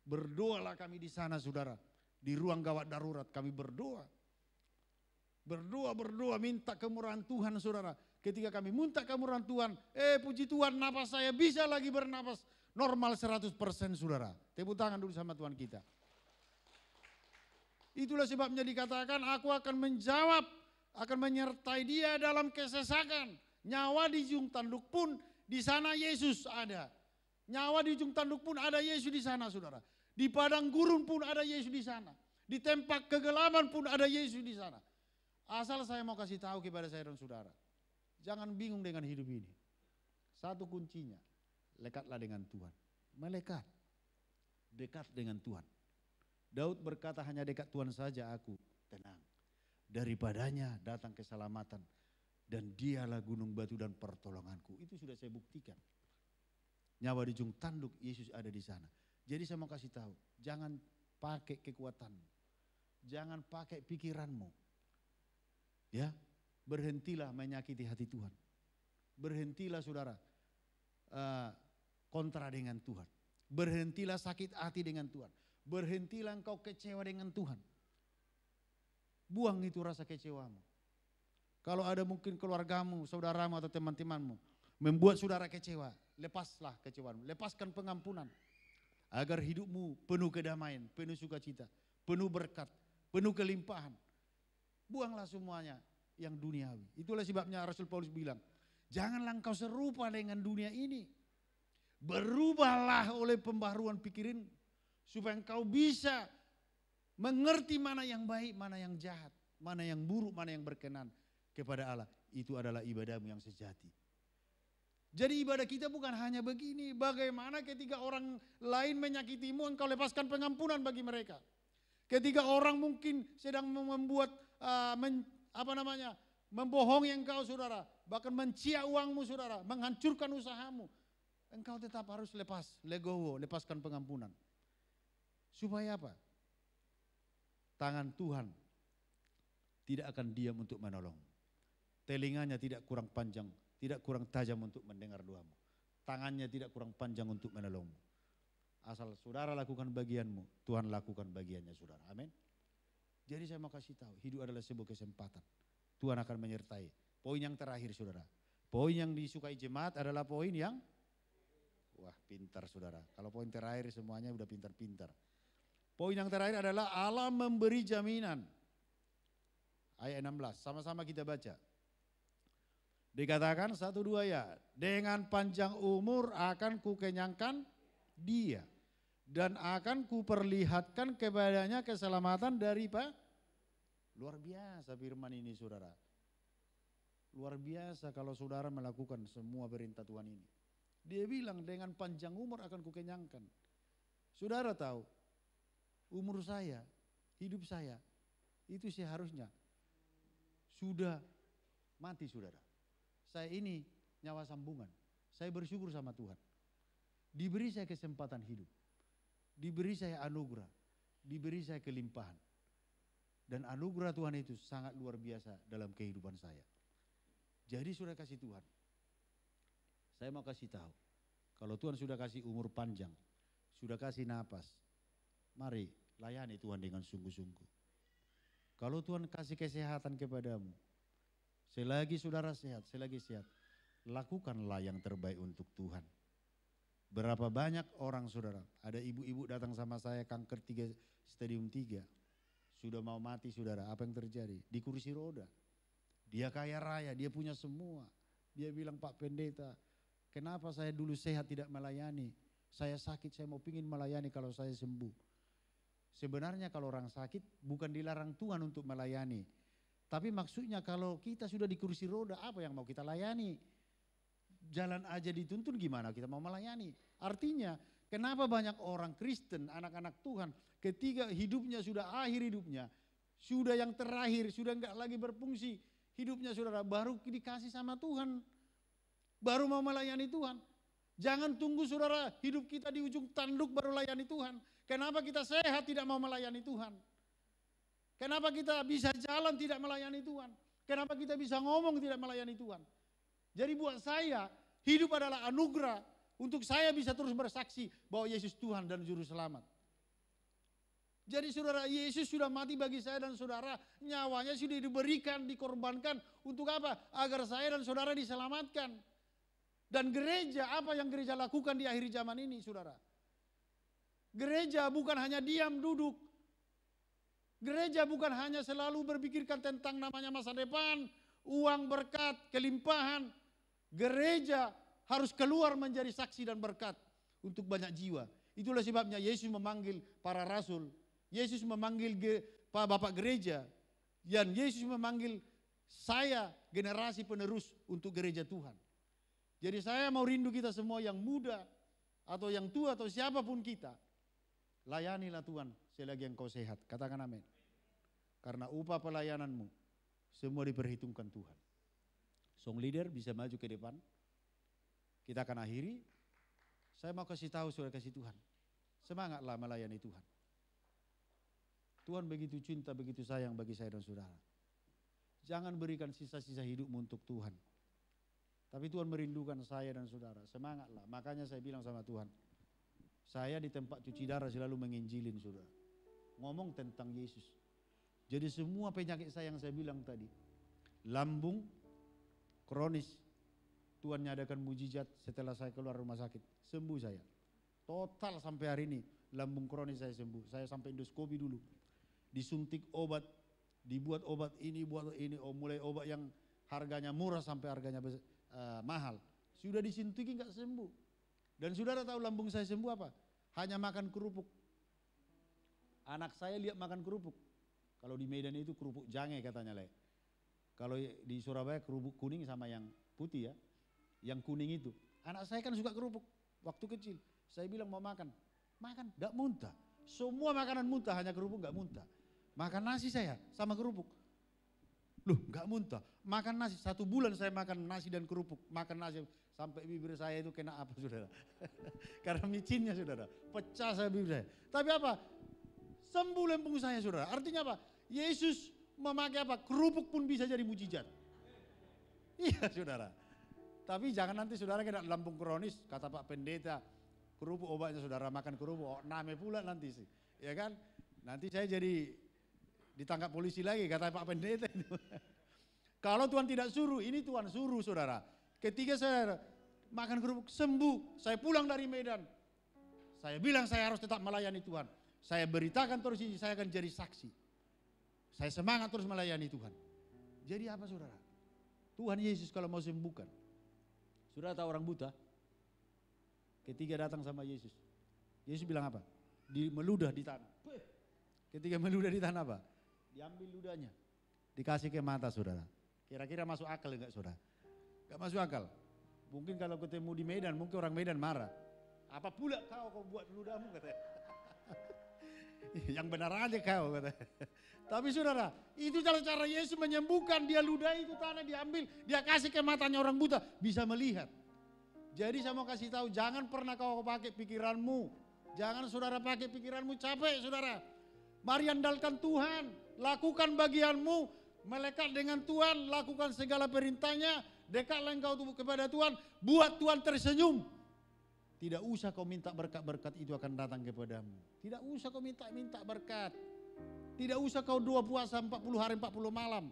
Berdoalah kami di sana saudara. Di ruang gawat darurat kami berdoa. Berdoa minta kemurahan Tuhan saudara. Ketika kami minta kemurahan Tuhan, puji Tuhan napas saya bisa lagi bernapas normal 100% saudara. Tepuk tangan dulu sama Tuhan kita. Itulah sebabnya dikatakan aku akan menjawab, akan menyertai dia dalam kesesakan. Nyawa di ujung tanduk pun di sana Yesus ada. Nyawa di ujung tanduk pun ada Yesus di sana saudara. Di padang gurun pun ada Yesus di sana. Di tempat kegelapan pun ada Yesus di sana. Asal saya mau kasih tahu kepada saya dan saudara. Jangan bingung dengan hidup ini. Satu kuncinya, lekatlah dengan Tuhan. Melekat. Dekat dengan Tuhan. Daud berkata hanya dekat Tuhan saja aku tenang. Daripadanya datang keselamatan. Dan dialah gunung batu dan pertolonganku. Itu sudah saya buktikan. Nyawa di ujung tanduk Yesus ada di sana. Jadi saya mau kasih tahu, jangan pakai kekuatanmu. Jangan pakai pikiranmu. Ya, berhentilah menyakiti hati Tuhan. Berhentilah saudara kontra dengan Tuhan. Berhentilah sakit hati dengan Tuhan. Berhentilah engkau kecewa dengan Tuhan. Buang itu rasa kecewamu. Kalau ada mungkin keluargamu, saudaramu atau teman-temanmu membuat saudara kecewa, lepaslah kecewaanmu, lepaskan pengampunan. Agar hidupmu penuh kedamaian, penuh sukacita, penuh berkat, penuh kelimpahan. Buanglah semuanya yang duniawi. Itulah sebabnya Rasul Paulus bilang, janganlah engkau serupa dengan dunia ini. Berubahlah oleh pembaharuan pikirin supaya engkau bisa mengerti mana yang baik, mana yang jahat, mana yang buruk, mana yang berkenan kepada Allah. Itu adalah ibadahmu yang sejati. Jadi ibadah kita bukan hanya begini, bagaimana ketika orang lain menyakitimu engkau lepaskan pengampunan bagi mereka. Ketika orang mungkin sedang membuat membohongi engkau saudara, bahkan mencia uangmu saudara, menghancurkan usahamu, engkau tetap harus legowo, lepaskan pengampunan. Supaya apa? Tangan Tuhan tidak akan diam untuk menolong. Telinganya tidak kurang panjang, tidak kurang tajam untuk mendengar doamu. Tangannya tidak kurang panjang untuk menolongmu. Asal saudara lakukan bagianmu, Tuhan lakukan bagiannya saudara. Amin. Jadi saya mau kasih tahu, hidup adalah sebuah kesempatan. Tuhan akan menyertai. Poin yang terakhir saudara. Poin yang disukai jemaat adalah poin yang, wah pintar saudara. Kalau poin terakhir semuanya udah pintar-pintar. Poin yang terakhir adalah Allah memberi jaminan. Ayat 16, sama-sama kita baca. Dikatakan 1-2 ya, dengan panjang umur akan kukenyangkan dia. Dan akan kuperlihatkan kepadanya keselamatan dari Pak. Luar biasa firman ini saudara. Luar biasa kalau saudara melakukan semua perintah Tuhan ini. Dia bilang dengan panjang umur akan kukenyangkan. Saudara tahu, umur saya, hidup saya, itu seharusnya sudah mati saudara. Saya ini nyawa sambungan. Saya bersyukur sama Tuhan. Diberi saya kesempatan hidup. Diberi saya anugerah. Diberi saya kelimpahan. Dan anugerah Tuhan itu sangat luar biasa dalam kehidupan saya. Jadi sudah kasih Tuhan. Saya mau kasih tahu. Kalau Tuhan sudah kasih umur panjang. Sudah kasih napas. Mari layani Tuhan dengan sungguh-sungguh. Kalau Tuhan kasih kesehatan kepadamu. Selagi saudara sehat, lakukanlah yang terbaik untuk Tuhan. Berapa banyak orang saudara, ada ibu-ibu datang sama saya kanker stadium 3. Sudah mau mati saudara, apa yang terjadi? Di kursi roda. Dia kaya raya, dia punya semua. Dia bilang, Pak Pendeta, kenapa saya dulu sehat tidak melayani? Saya sakit, saya mau pingin melayani kalau saya sembuh. Sebenarnya kalau orang sakit bukan dilarang Tuhan untuk melayani. Tapi maksudnya kalau kita sudah di kursi roda, apa yang mau kita layani? Jalan aja dituntun, gimana kita mau melayani? Artinya kenapa banyak orang Kristen, anak-anak Tuhan, ketika hidupnya sudah akhir hidupnya, sudah yang terakhir, sudah enggak lagi berfungsi hidupnya saudara, baru dikasih sama Tuhan, baru mau melayani Tuhan. Jangan tunggu saudara hidup kita di ujung tanduk baru layani Tuhan. Kenapa kita sehat tidak mau melayani Tuhan? Kenapa kita bisa jalan tidak melayani Tuhan? Kenapa kita bisa ngomong tidak melayani Tuhan? Jadi buat saya, hidup adalah anugerah untuk saya bisa terus bersaksi bahwa Yesus Tuhan dan Juru Selamat. Jadi saudara, Yesus sudah mati bagi saya dan saudara, nyawanya sudah diberikan, dikorbankan untuk apa? Agar saya dan saudara diselamatkan. Dan gereja, apa yang gereja lakukan di akhir zaman ini saudara? Gereja bukan hanya diam duduk. Gereja bukan hanya selalu berpikirkan tentang namanya masa depan, uang, berkat, kelimpahan. Gereja harus keluar menjadi saksi dan berkat untuk banyak jiwa. Itulah sebabnya Yesus memanggil para rasul. Yesus memanggil Bapak gereja. Dan Yesus memanggil saya generasi penerus untuk gereja Tuhan. Jadi saya mau rindu kita semua yang muda atau yang tua atau siapapun kita. Layanilah Tuhan selagi engkau sehat. Katakan amin. Karena upah pelayananmu semua diperhitungkan Tuhan. Song leader bisa maju ke depan. Kita akan akhiri. Saya mau kasih tahu saudara kasih Tuhan. Semangatlah melayani Tuhan. Tuhan begitu cinta, begitu sayang bagi saya dan saudara. Jangan berikan sisa-sisa hidupmu untuk Tuhan. Tapi Tuhan merindukan saya dan saudara. Semangatlah. Makanya saya bilang sama Tuhan. Saya di tempat cuci darah selalu menginjilin saudara. Ngomong tentang Yesus. Jadi semua penyakit saya yang saya bilang tadi. lambung kronis. Tuhan nyadakan mujizat setelah saya keluar rumah sakit, sembuh saya. Total sampai hari ini lambung kronis saya sembuh. Saya sampai endoskopi dulu, disuntik obat, dibuat obat ini, buat ini, mulai obat yang harganya murah sampai harganya mahal. Sudah disuntik nggak sembuh. Dan saudara tahu lambung saya sembuh apa? Hanya makan kerupuk. Anak saya lihat makan kerupuk. Kalau di Medan itu kerupuk jange katanya Le. Kalau di Surabaya kerupuk kuning sama yang putih ya. Yang kuning itu. Anak saya kan suka kerupuk waktu kecil. Saya bilang mau makan. Makan, gak muntah. Semua makanan muntah, hanya kerupuk gak muntah. Makan nasi saya sama kerupuk. Loh gak muntah. Makan nasi, 1 bulan saya makan nasi dan kerupuk. Makan nasi sampai bibir saya itu kena apa saudara. Karena micinnya saudara. Pecah saya bibir saya. Tapi apa? Sembuh lambung saya saudara. Artinya apa? Yesus memakai apa? Kerupuk pun bisa jadi mujizat. Iya saudara. Tapi jangan nanti saudara kena lambung kronis, kata Pak Pendeta, kerupuk obatnya saudara makan kerupuk, name pula nanti sih. Ya kan? Nanti saya jadi ditangkap polisi lagi, kata Pak Pendeta itu. Kalau Tuhan tidak suruh, ini Tuhan suruh saudara. Ketika saya makan kerupuk sembuh, saya pulang dari Medan. Saya bilang saya harus tetap melayani Tuhan. Saya beritakan terus ini, saya akan jadi saksi. Saya semangat terus melayani Tuhan. Jadi apa saudara? Tuhan Yesus kalau mau sembuhkan. Saudara tahu orang buta? Ketika datang sama Yesus. Yesus bilang apa? Meludah di tanah. Ketika meludah di tanah apa? Diambil ludahnya. Dikasih ke mata saudara. Kira-kira masuk akal enggak saudara? Enggak masuk akal. Mungkin kalau ketemu di Medan, mungkin orang Medan marah. Apa pula kau buat ludahmu katanya. Yang benar aja kau katanya. Tapi saudara, itu cara Yesus menyembuhkan. Dia ludah itu tanah diambil, dia kasih ke matanya orang buta, bisa melihat. Jadi saya mau kasih tahu, jangan pernah kau pakai pikiranmu. Jangan saudara pakai pikiranmu, capek saudara. Mari andalkan Tuhan, lakukan bagianmu, melekat dengan Tuhan, lakukan segala perintahnya, dekatlah engkau kepada Tuhan, buat Tuhan tersenyum. Tidak usah kau minta berkat-berkat itu akan datang kepadamu. Tidak usah kau minta berkat. Tidak usah kau doa puasa 40 hari 40 malam.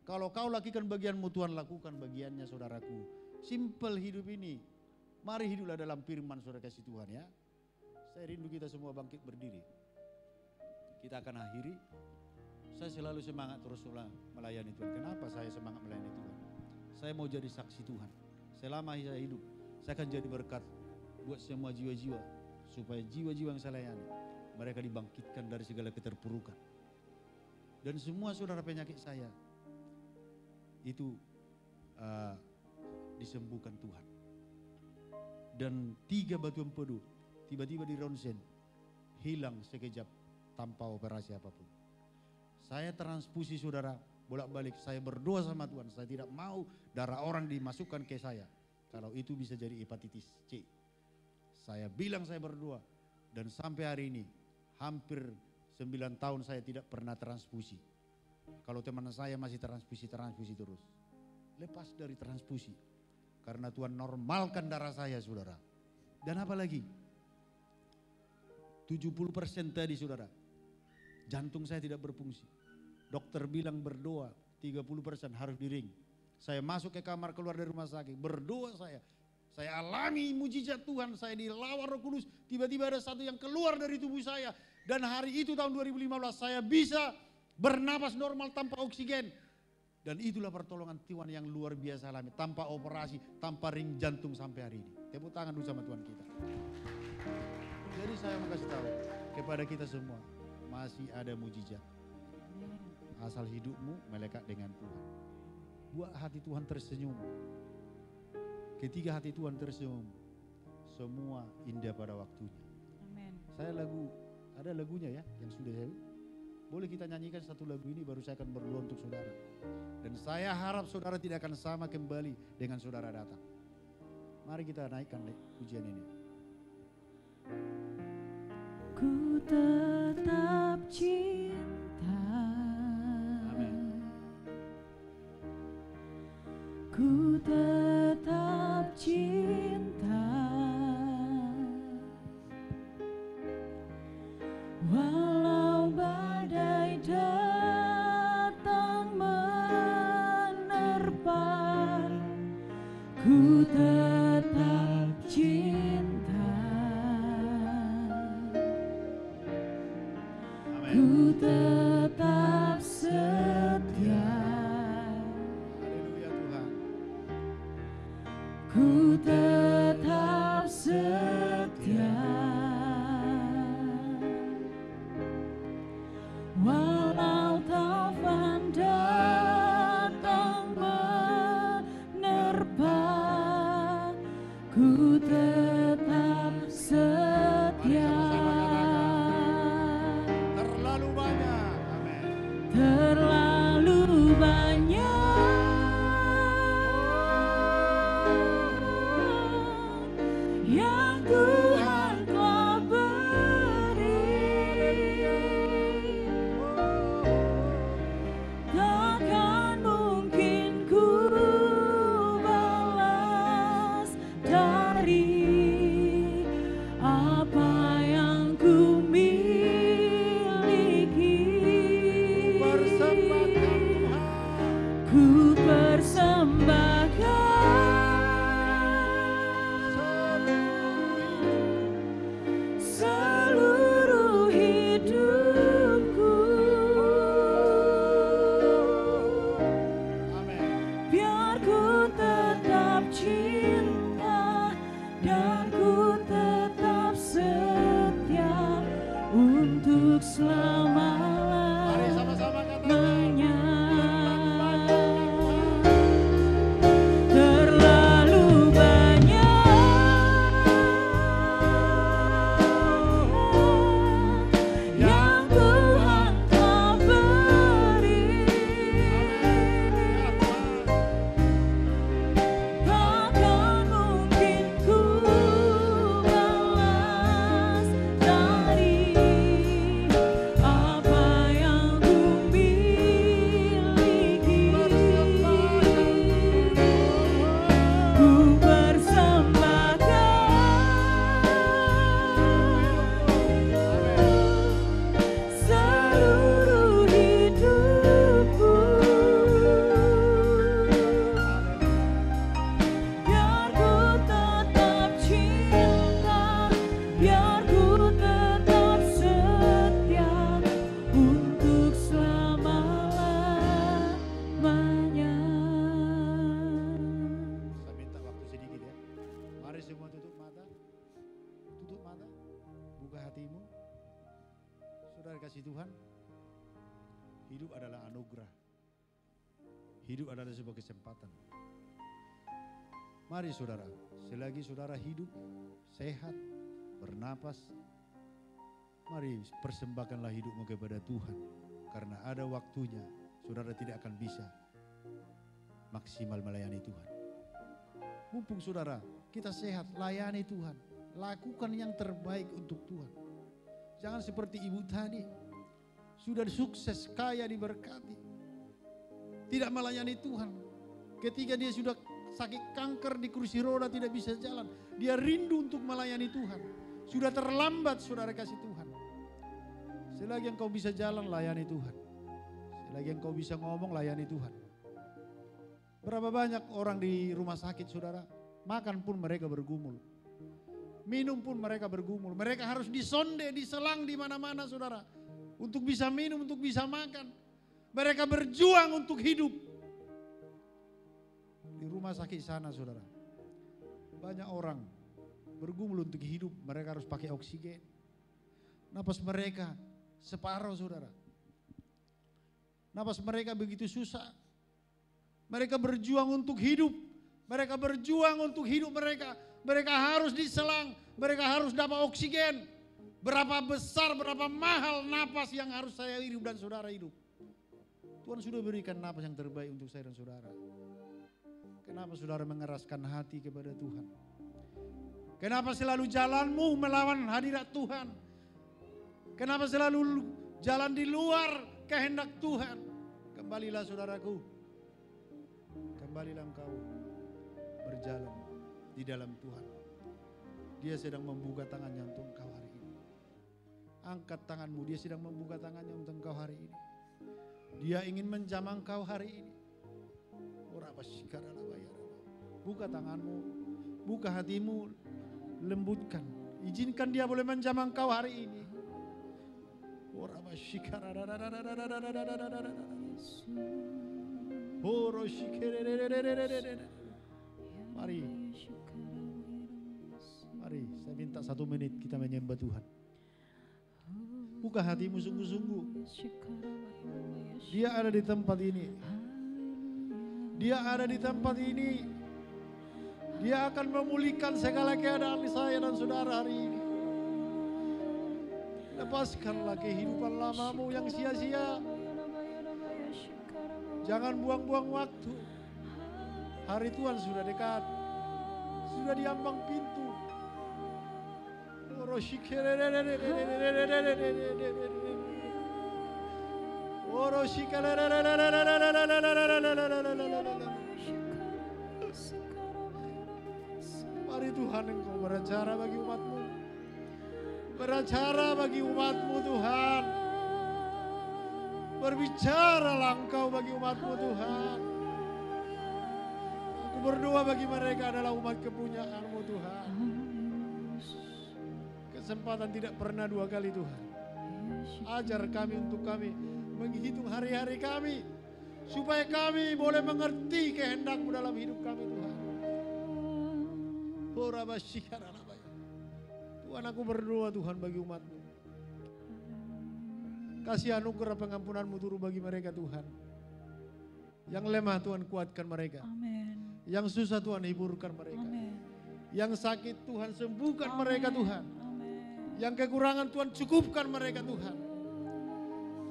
Kalau kau lakukan bagianmu, Tuhan lakukan bagiannya saudaraku. Simple hidup ini. Mari hiduplah dalam firman saudara kasih Tuhan ya. Saya rindu kita semua bangkit berdiri. Kita akan akhiri. Saya selalu semangat terus melayani Tuhan. Kenapa saya semangat melayani Tuhan? Saya mau jadi saksi Tuhan. Selama saya hidup, saya akan jadi berkat buat semua jiwa-jiwa. Supaya jiwa-jiwa yang saya layani, mereka dibangkitkan dari segala keterpurukan. Dan semua saudara penyakit saya itu disembuhkan Tuhan. Dan 3 batu empedu tiba-tiba di ronsen hilang sekejap tanpa operasi apapun. Saya transfusi saudara bolak-balik, saya berdoa sama Tuhan, saya tidak mau darah orang dimasukkan ke saya. Kalau itu bisa jadi hepatitis C. Saya bilang saya berdoa dan sampai hari ini hampir 9 tahun saya tidak pernah transfusi. Kalau teman saya masih transfusi terus. Lepas dari transfusi. Karena Tuhan normalkan darah saya saudara. Dan apa lagi? 70% tadi saudara. Jantung saya tidak berfungsi. Dokter bilang berdoa 30% harus diring. Saya masuk ke kamar keluar dari rumah sakit. Berdoa saya. Saya alami mujizat Tuhan. Saya dilawan Roh Kudus. Tiba-tiba ada satu yang keluar dari tubuh saya. Dan hari itu tahun 2015 saya bisa bernapas normal tanpa oksigen. Dan itulah pertolongan Tuhan yang luar biasa alami. Tanpa operasi, tanpa ring jantung sampai hari ini. Tepuk tangan dulu sama Tuhan kita. Jadi saya mau kasih tahu kepada kita semua. Masih ada mujizat. Asal hidupmu melekat dengan Tuhan. Buat hati Tuhan tersenyum. Ketika hati Tuhan tersenyum, semua indah pada waktunya. Amin. Saya ada lagunya ya yang sudah saya. Boleh kita nyanyikan satu lagu ini baru saya akan berdoa untuk saudara. Dan saya harap saudara tidak akan sama kembali dengan saudara datang. Mari kita naikkan pujian ini. Ku tetap cinta. Amin. Ku tetap cinta. Walau badai datang menerpa, Ku tetap setia. Haleluya Tuhan. Ku tetap setia. Walau taufan datang menerpa, ku tetap setia. Terlalu banyak. Amin. Terlalu banyak yang Tuhan telah beri, takkan mungkin ku balas dari apa yang ku miliki. Persembahkan Tuhan. Ku persembahkan seluruh hidupku. Amin. Biar ku tetap cinta dan ku tetap setia untuk Mari sama-sama katakan. selamanya. Terlalu banyak yang Tuhan telah beri, takkan mungkin ku balas dari apa yang ku miliki. Ku persembahkan seluruh hidupku. Biar ku tetap cinta, biar ku tetap setia untuk selama-lamanya. Saya minta waktu sedikit ya. Mari semua tutup mata. Tutup mata. Buka hatimu. Saudara kasih Tuhan. Hidup adalah anugerah. Hidup adalah sebuah kesempatan. Mari saudara, selagi saudara hidup, sehat, bernapas, mari persembahkanlah hidupmu kepada Tuhan. Karena ada waktunya saudara tidak akan bisa maksimal melayani Tuhan. Mumpung saudara, kita sehat, layani Tuhan. Lakukan yang terbaik untuk Tuhan. Jangan seperti ibu tadi, sudah sukses, kaya, diberkati, tidak melayani Tuhan. Ketika dia sudah sakit kanker di kursi roda, tidak bisa jalan, dia rindu untuk melayani Tuhan. Sudah terlambat saudara kasih Tuhan. Selagi engkau bisa jalan, layani Tuhan. Selagi engkau bisa ngomong, layani Tuhan. Berapa banyak orang di rumah sakit saudara, makan pun mereka bergumul. Minum pun mereka bergumul. Mereka harus disonde, diselang di mana-mana saudara. Untuk bisa minum, untuk bisa makan. Mereka berjuang untuk hidup. Di rumah sakit sana saudara, banyak orang bergumul untuk hidup. Mereka harus pakai oksigen. Napas mereka separuh saudara. Napas mereka begitu susah. Mereka berjuang untuk hidup. Mereka berjuang untuk hidup mereka. Mereka harus diselang. Mereka harus dapat oksigen. Berapa besar, berapa mahal napas yang harus saya hidup dan saudara hidup. Tuhan sudah berikan napas yang terbaik untuk saya dan saudara. Kenapa saudara mengeraskan hati kepada Tuhan? Kenapa selalu jalanmu melawan hadirat Tuhan? Kenapa selalu jalan di luar kehendak Tuhan? Kembalilah saudaraku. Kembalilah engkau berjalan di dalam Tuhan. Dia sedang membuka tangannya untuk engkau hari ini. Angkat tanganmu, dia sedang membuka tangannya untuk engkau hari ini. Dia ingin menjamah engkau hari ini. Buka tanganmu, buka hatimu, lembutkan. Izinkan dia boleh menjamah engkau hari ini. Mari, saya minta 1 menit kita menyembah Tuhan. Buka hatimu sungguh-sungguh. Dia ada di tempat ini. Dia ada di tempat ini. Dia akan memulihkan segala keadaan saya dan saudara hari ini. Lepaskanlah kehidupan lamamu yang sia-sia. Jangan buang-buang waktu. Hari Tuhan sudah dekat. Sudah di ambang pintu. Mari Tuhan, Engkau berbicara bagi umat-Mu. Berbicara bagi umat-Mu Tuhan. Berbicaralah Engkau bagi umat-Mu Tuhan. Aku berdoa bagi mereka adalah umat kepunyaan-Mu Tuhan. Kesempatan tidak pernah 2 kali Tuhan. Ajar kami untuk kami menghitung hari-hari kami. Supaya kami boleh mengerti kehendak-Mu dalam hidup kami Tuhan. Tuhan, aku berdoa Tuhan bagi umat-Mu. Kasih anugerah pengampunan-Mu turun bagi mereka Tuhan. Yang lemah Tuhan kuatkan mereka. Amin. Yang susah Tuhan hiburkan mereka. Amin. Yang sakit Tuhan sembuhkan Amin. mereka Tuhan. Amin. Yang kekurangan Tuhan cukupkan mereka Tuhan.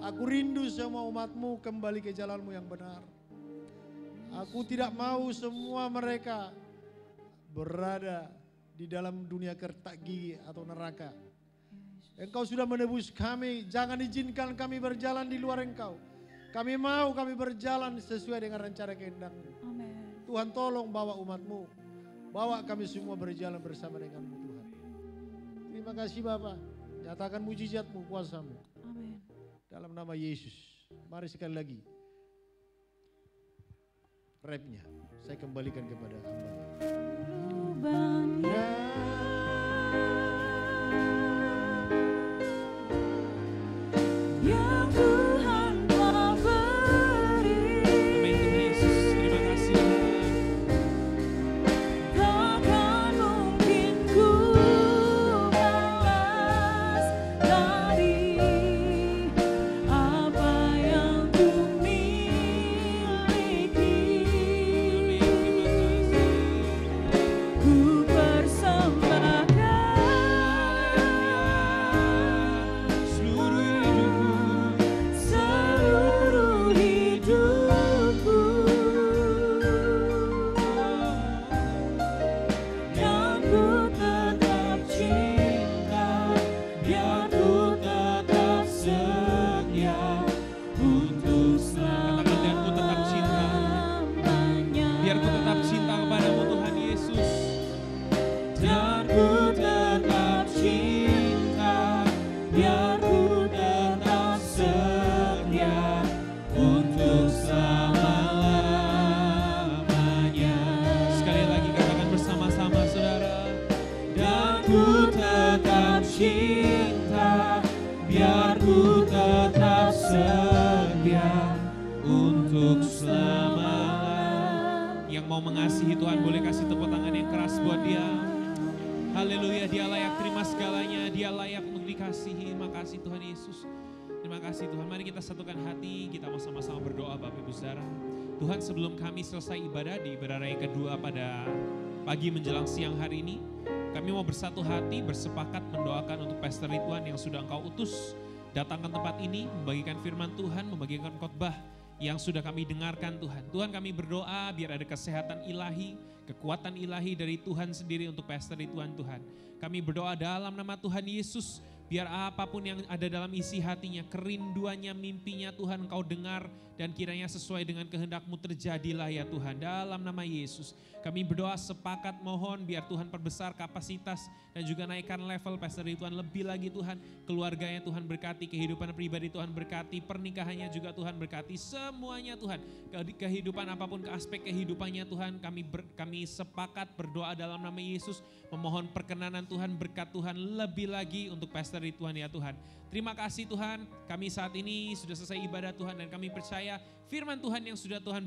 Aku rindu semua umat-Mu kembali ke jalan-Mu yang benar. Aku tidak mau semua mereka berada di dalam dunia kertak gigi atau neraka. Engkau sudah menebus kami, jangan izinkan kami berjalan di luar Engkau. Kami mau kami berjalan sesuai dengan rencana kehendak-Mu. Amin. Tuhan tolong bawa umat-Mu, bawa kami semua berjalan bersama dengan-Mu Tuhan. Terima kasih Bapa, nyatakan mujizat-Mu, kuasa-Mu. Amin. Dalam nama Yesus. Mari sekali lagi. Rapnya saya kembalikan kepada hamba. Yang Tuhan telah beri. Amin Tuhan Yesus, terima kasih. Takkan mungkin ku balas dari apa yang ku miliki. Ku persembahkan seluruh hidupku. Dan ku tetap cinta, biar ku tetap setia untuk Katakan, dan ku tetap cinta. selamanya. Biar ku tetap cinta kepadamu Tuhan Yesus. Dan ku tetap cinta, biar ku tetap setia untuk selama-lamanya. Sekali lagi katakan bersama-sama saudara. Dan ku tetap cinta, biar ku tetap setia untuk selama-lamanya. Yang mau mengasihi Tuhan boleh kasih tepuk tangan yang keras buat dia. Haleluya, dia layak terima segalanya, dia layak untuk dikasihi. Makasih Tuhan Yesus. Terima kasih Tuhan. Mari kita satukan hati, kita mau sama-sama berdoa Bapak Ibu Saudara. Tuhan, sebelum kami selesai ibadah di ibadah yang kedua pada pagi menjelang siang hari ini, kami mau bersatu hati, bersepakat mendoakan untuk Pastor Ridwan yang sudah Engkau utus datang ke tempat ini, membagikan firman Tuhan, membagikan khotbah yang sudah kami dengarkan Tuhan. Tuhan, kami berdoa biar ada kesehatan ilahi, kekuatan ilahi dari Tuhan sendiri untuk Pastor Ridwan Tuhan. Kami berdoa dalam nama Tuhan Yesus, biar apapun yang ada dalam isi hatinya, kerinduannya, mimpinya Tuhan Engkau dengar dan kiranya sesuai dengan kehendak-Mu terjadilah ya Tuhan. Dalam nama Yesus kami berdoa sepakat mohon biar Tuhan perbesar kapasitas dan juga naikkan level Pastor Ridwan lebih lagi Tuhan. Keluarganya Tuhan berkati, kehidupan pribadi Tuhan berkati, pernikahannya juga Tuhan berkati, semuanya Tuhan. Kehidupan apapun, ke aspek kehidupannya Tuhan, kami sepakat berdoa dalam nama Yesus, memohon perkenanan Tuhan, berkat Tuhan lebih lagi untuk Pastor dari Tuhan ya Tuhan. Terima kasih Tuhan, kami saat ini sudah selesai ibadah Tuhan dan kami percaya firman Tuhan yang sudah Tuhan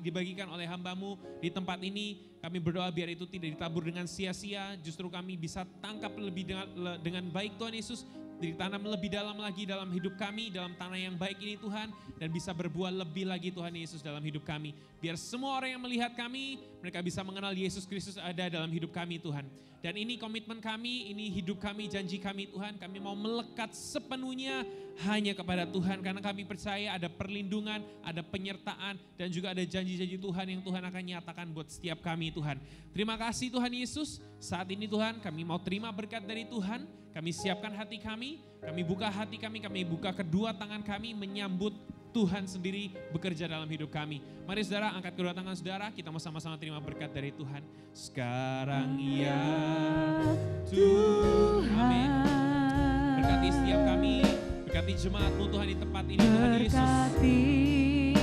dibagikan oleh hamba-Mu di tempat ini. Kami berdoa biar itu tidak ditabur dengan sia-sia, justru kami bisa tangkap lebih dengan baik Tuhan Yesus, ditanam lebih dalam lagi dalam hidup kami, dalam tanah yang baik ini Tuhan, dan bisa berbuah lebih lagi Tuhan Yesus dalam hidup kami. Biar semua orang yang melihat kami, mereka bisa mengenal Yesus Kristus ada dalam hidup kami Tuhan. Dan ini komitmen kami, ini hidup kami, janji kami Tuhan, kami mau melekat sepenuhnya hanya kepada Tuhan. Karena kami percaya ada perlindungan, ada penyertaan, dan juga ada janji-janji Tuhan yang Tuhan akan nyatakan buat setiap kami Tuhan. Terima kasih Tuhan Yesus, saat ini Tuhan kami mau terima berkat dari Tuhan, kami siapkan hati kami buka hati kami buka kedua tangan kami menyambut Tuhan sendiri bekerja dalam hidup kami. Mari saudara angkat kedua tangan saudara, kita mau sama-sama terima berkat dari Tuhan. Sekarang ya Tuhan. Amin. Berkati setiap kami, berkati jemaat-Mu Tuhan di tempat ini Tuhan Yesus. Berkati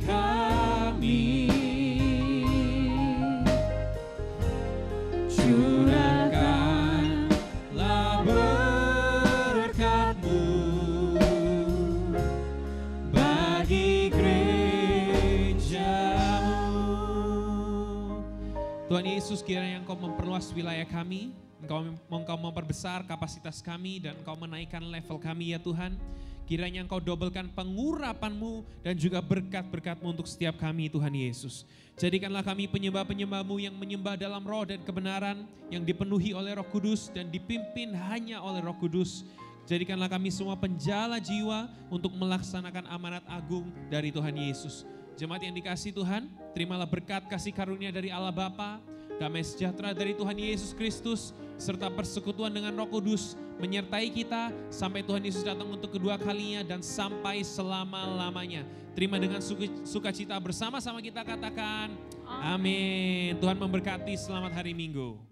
kami, curahkanlah berkat-Mu bagi gereja-Mu. Tuhan Yesus, kiranya Engkau memperluas wilayah kami, Engkau memperbesar kapasitas kami, dan Engkau menaikkan level kami ya Tuhan. Kiranya Engkau dobelkan pengurapan-Mu dan juga berkat-berkat-Mu untuk setiap kami Tuhan Yesus. Jadikanlah kami penyembah-penyembah-Mu yang menyembah dalam roh dan kebenaran, yang dipenuhi oleh Roh Kudus dan dipimpin hanya oleh Roh Kudus. Jadikanlah kami semua penjala jiwa untuk melaksanakan amanat agung dari Tuhan Yesus. Jemaat yang dikasihi Tuhan, terimalah berkat kasih karunia dari Allah Bapa, damai sejahtera dari Tuhan Yesus Kristus, serta persekutuan dengan Roh Kudus menyertai kita sampai Tuhan Yesus datang untuk kedua kalinya dan sampai selama-lamanya. Terima dengan sukacita bersama-sama kita katakan amin. Tuhan memberkati, selamat hari Minggu.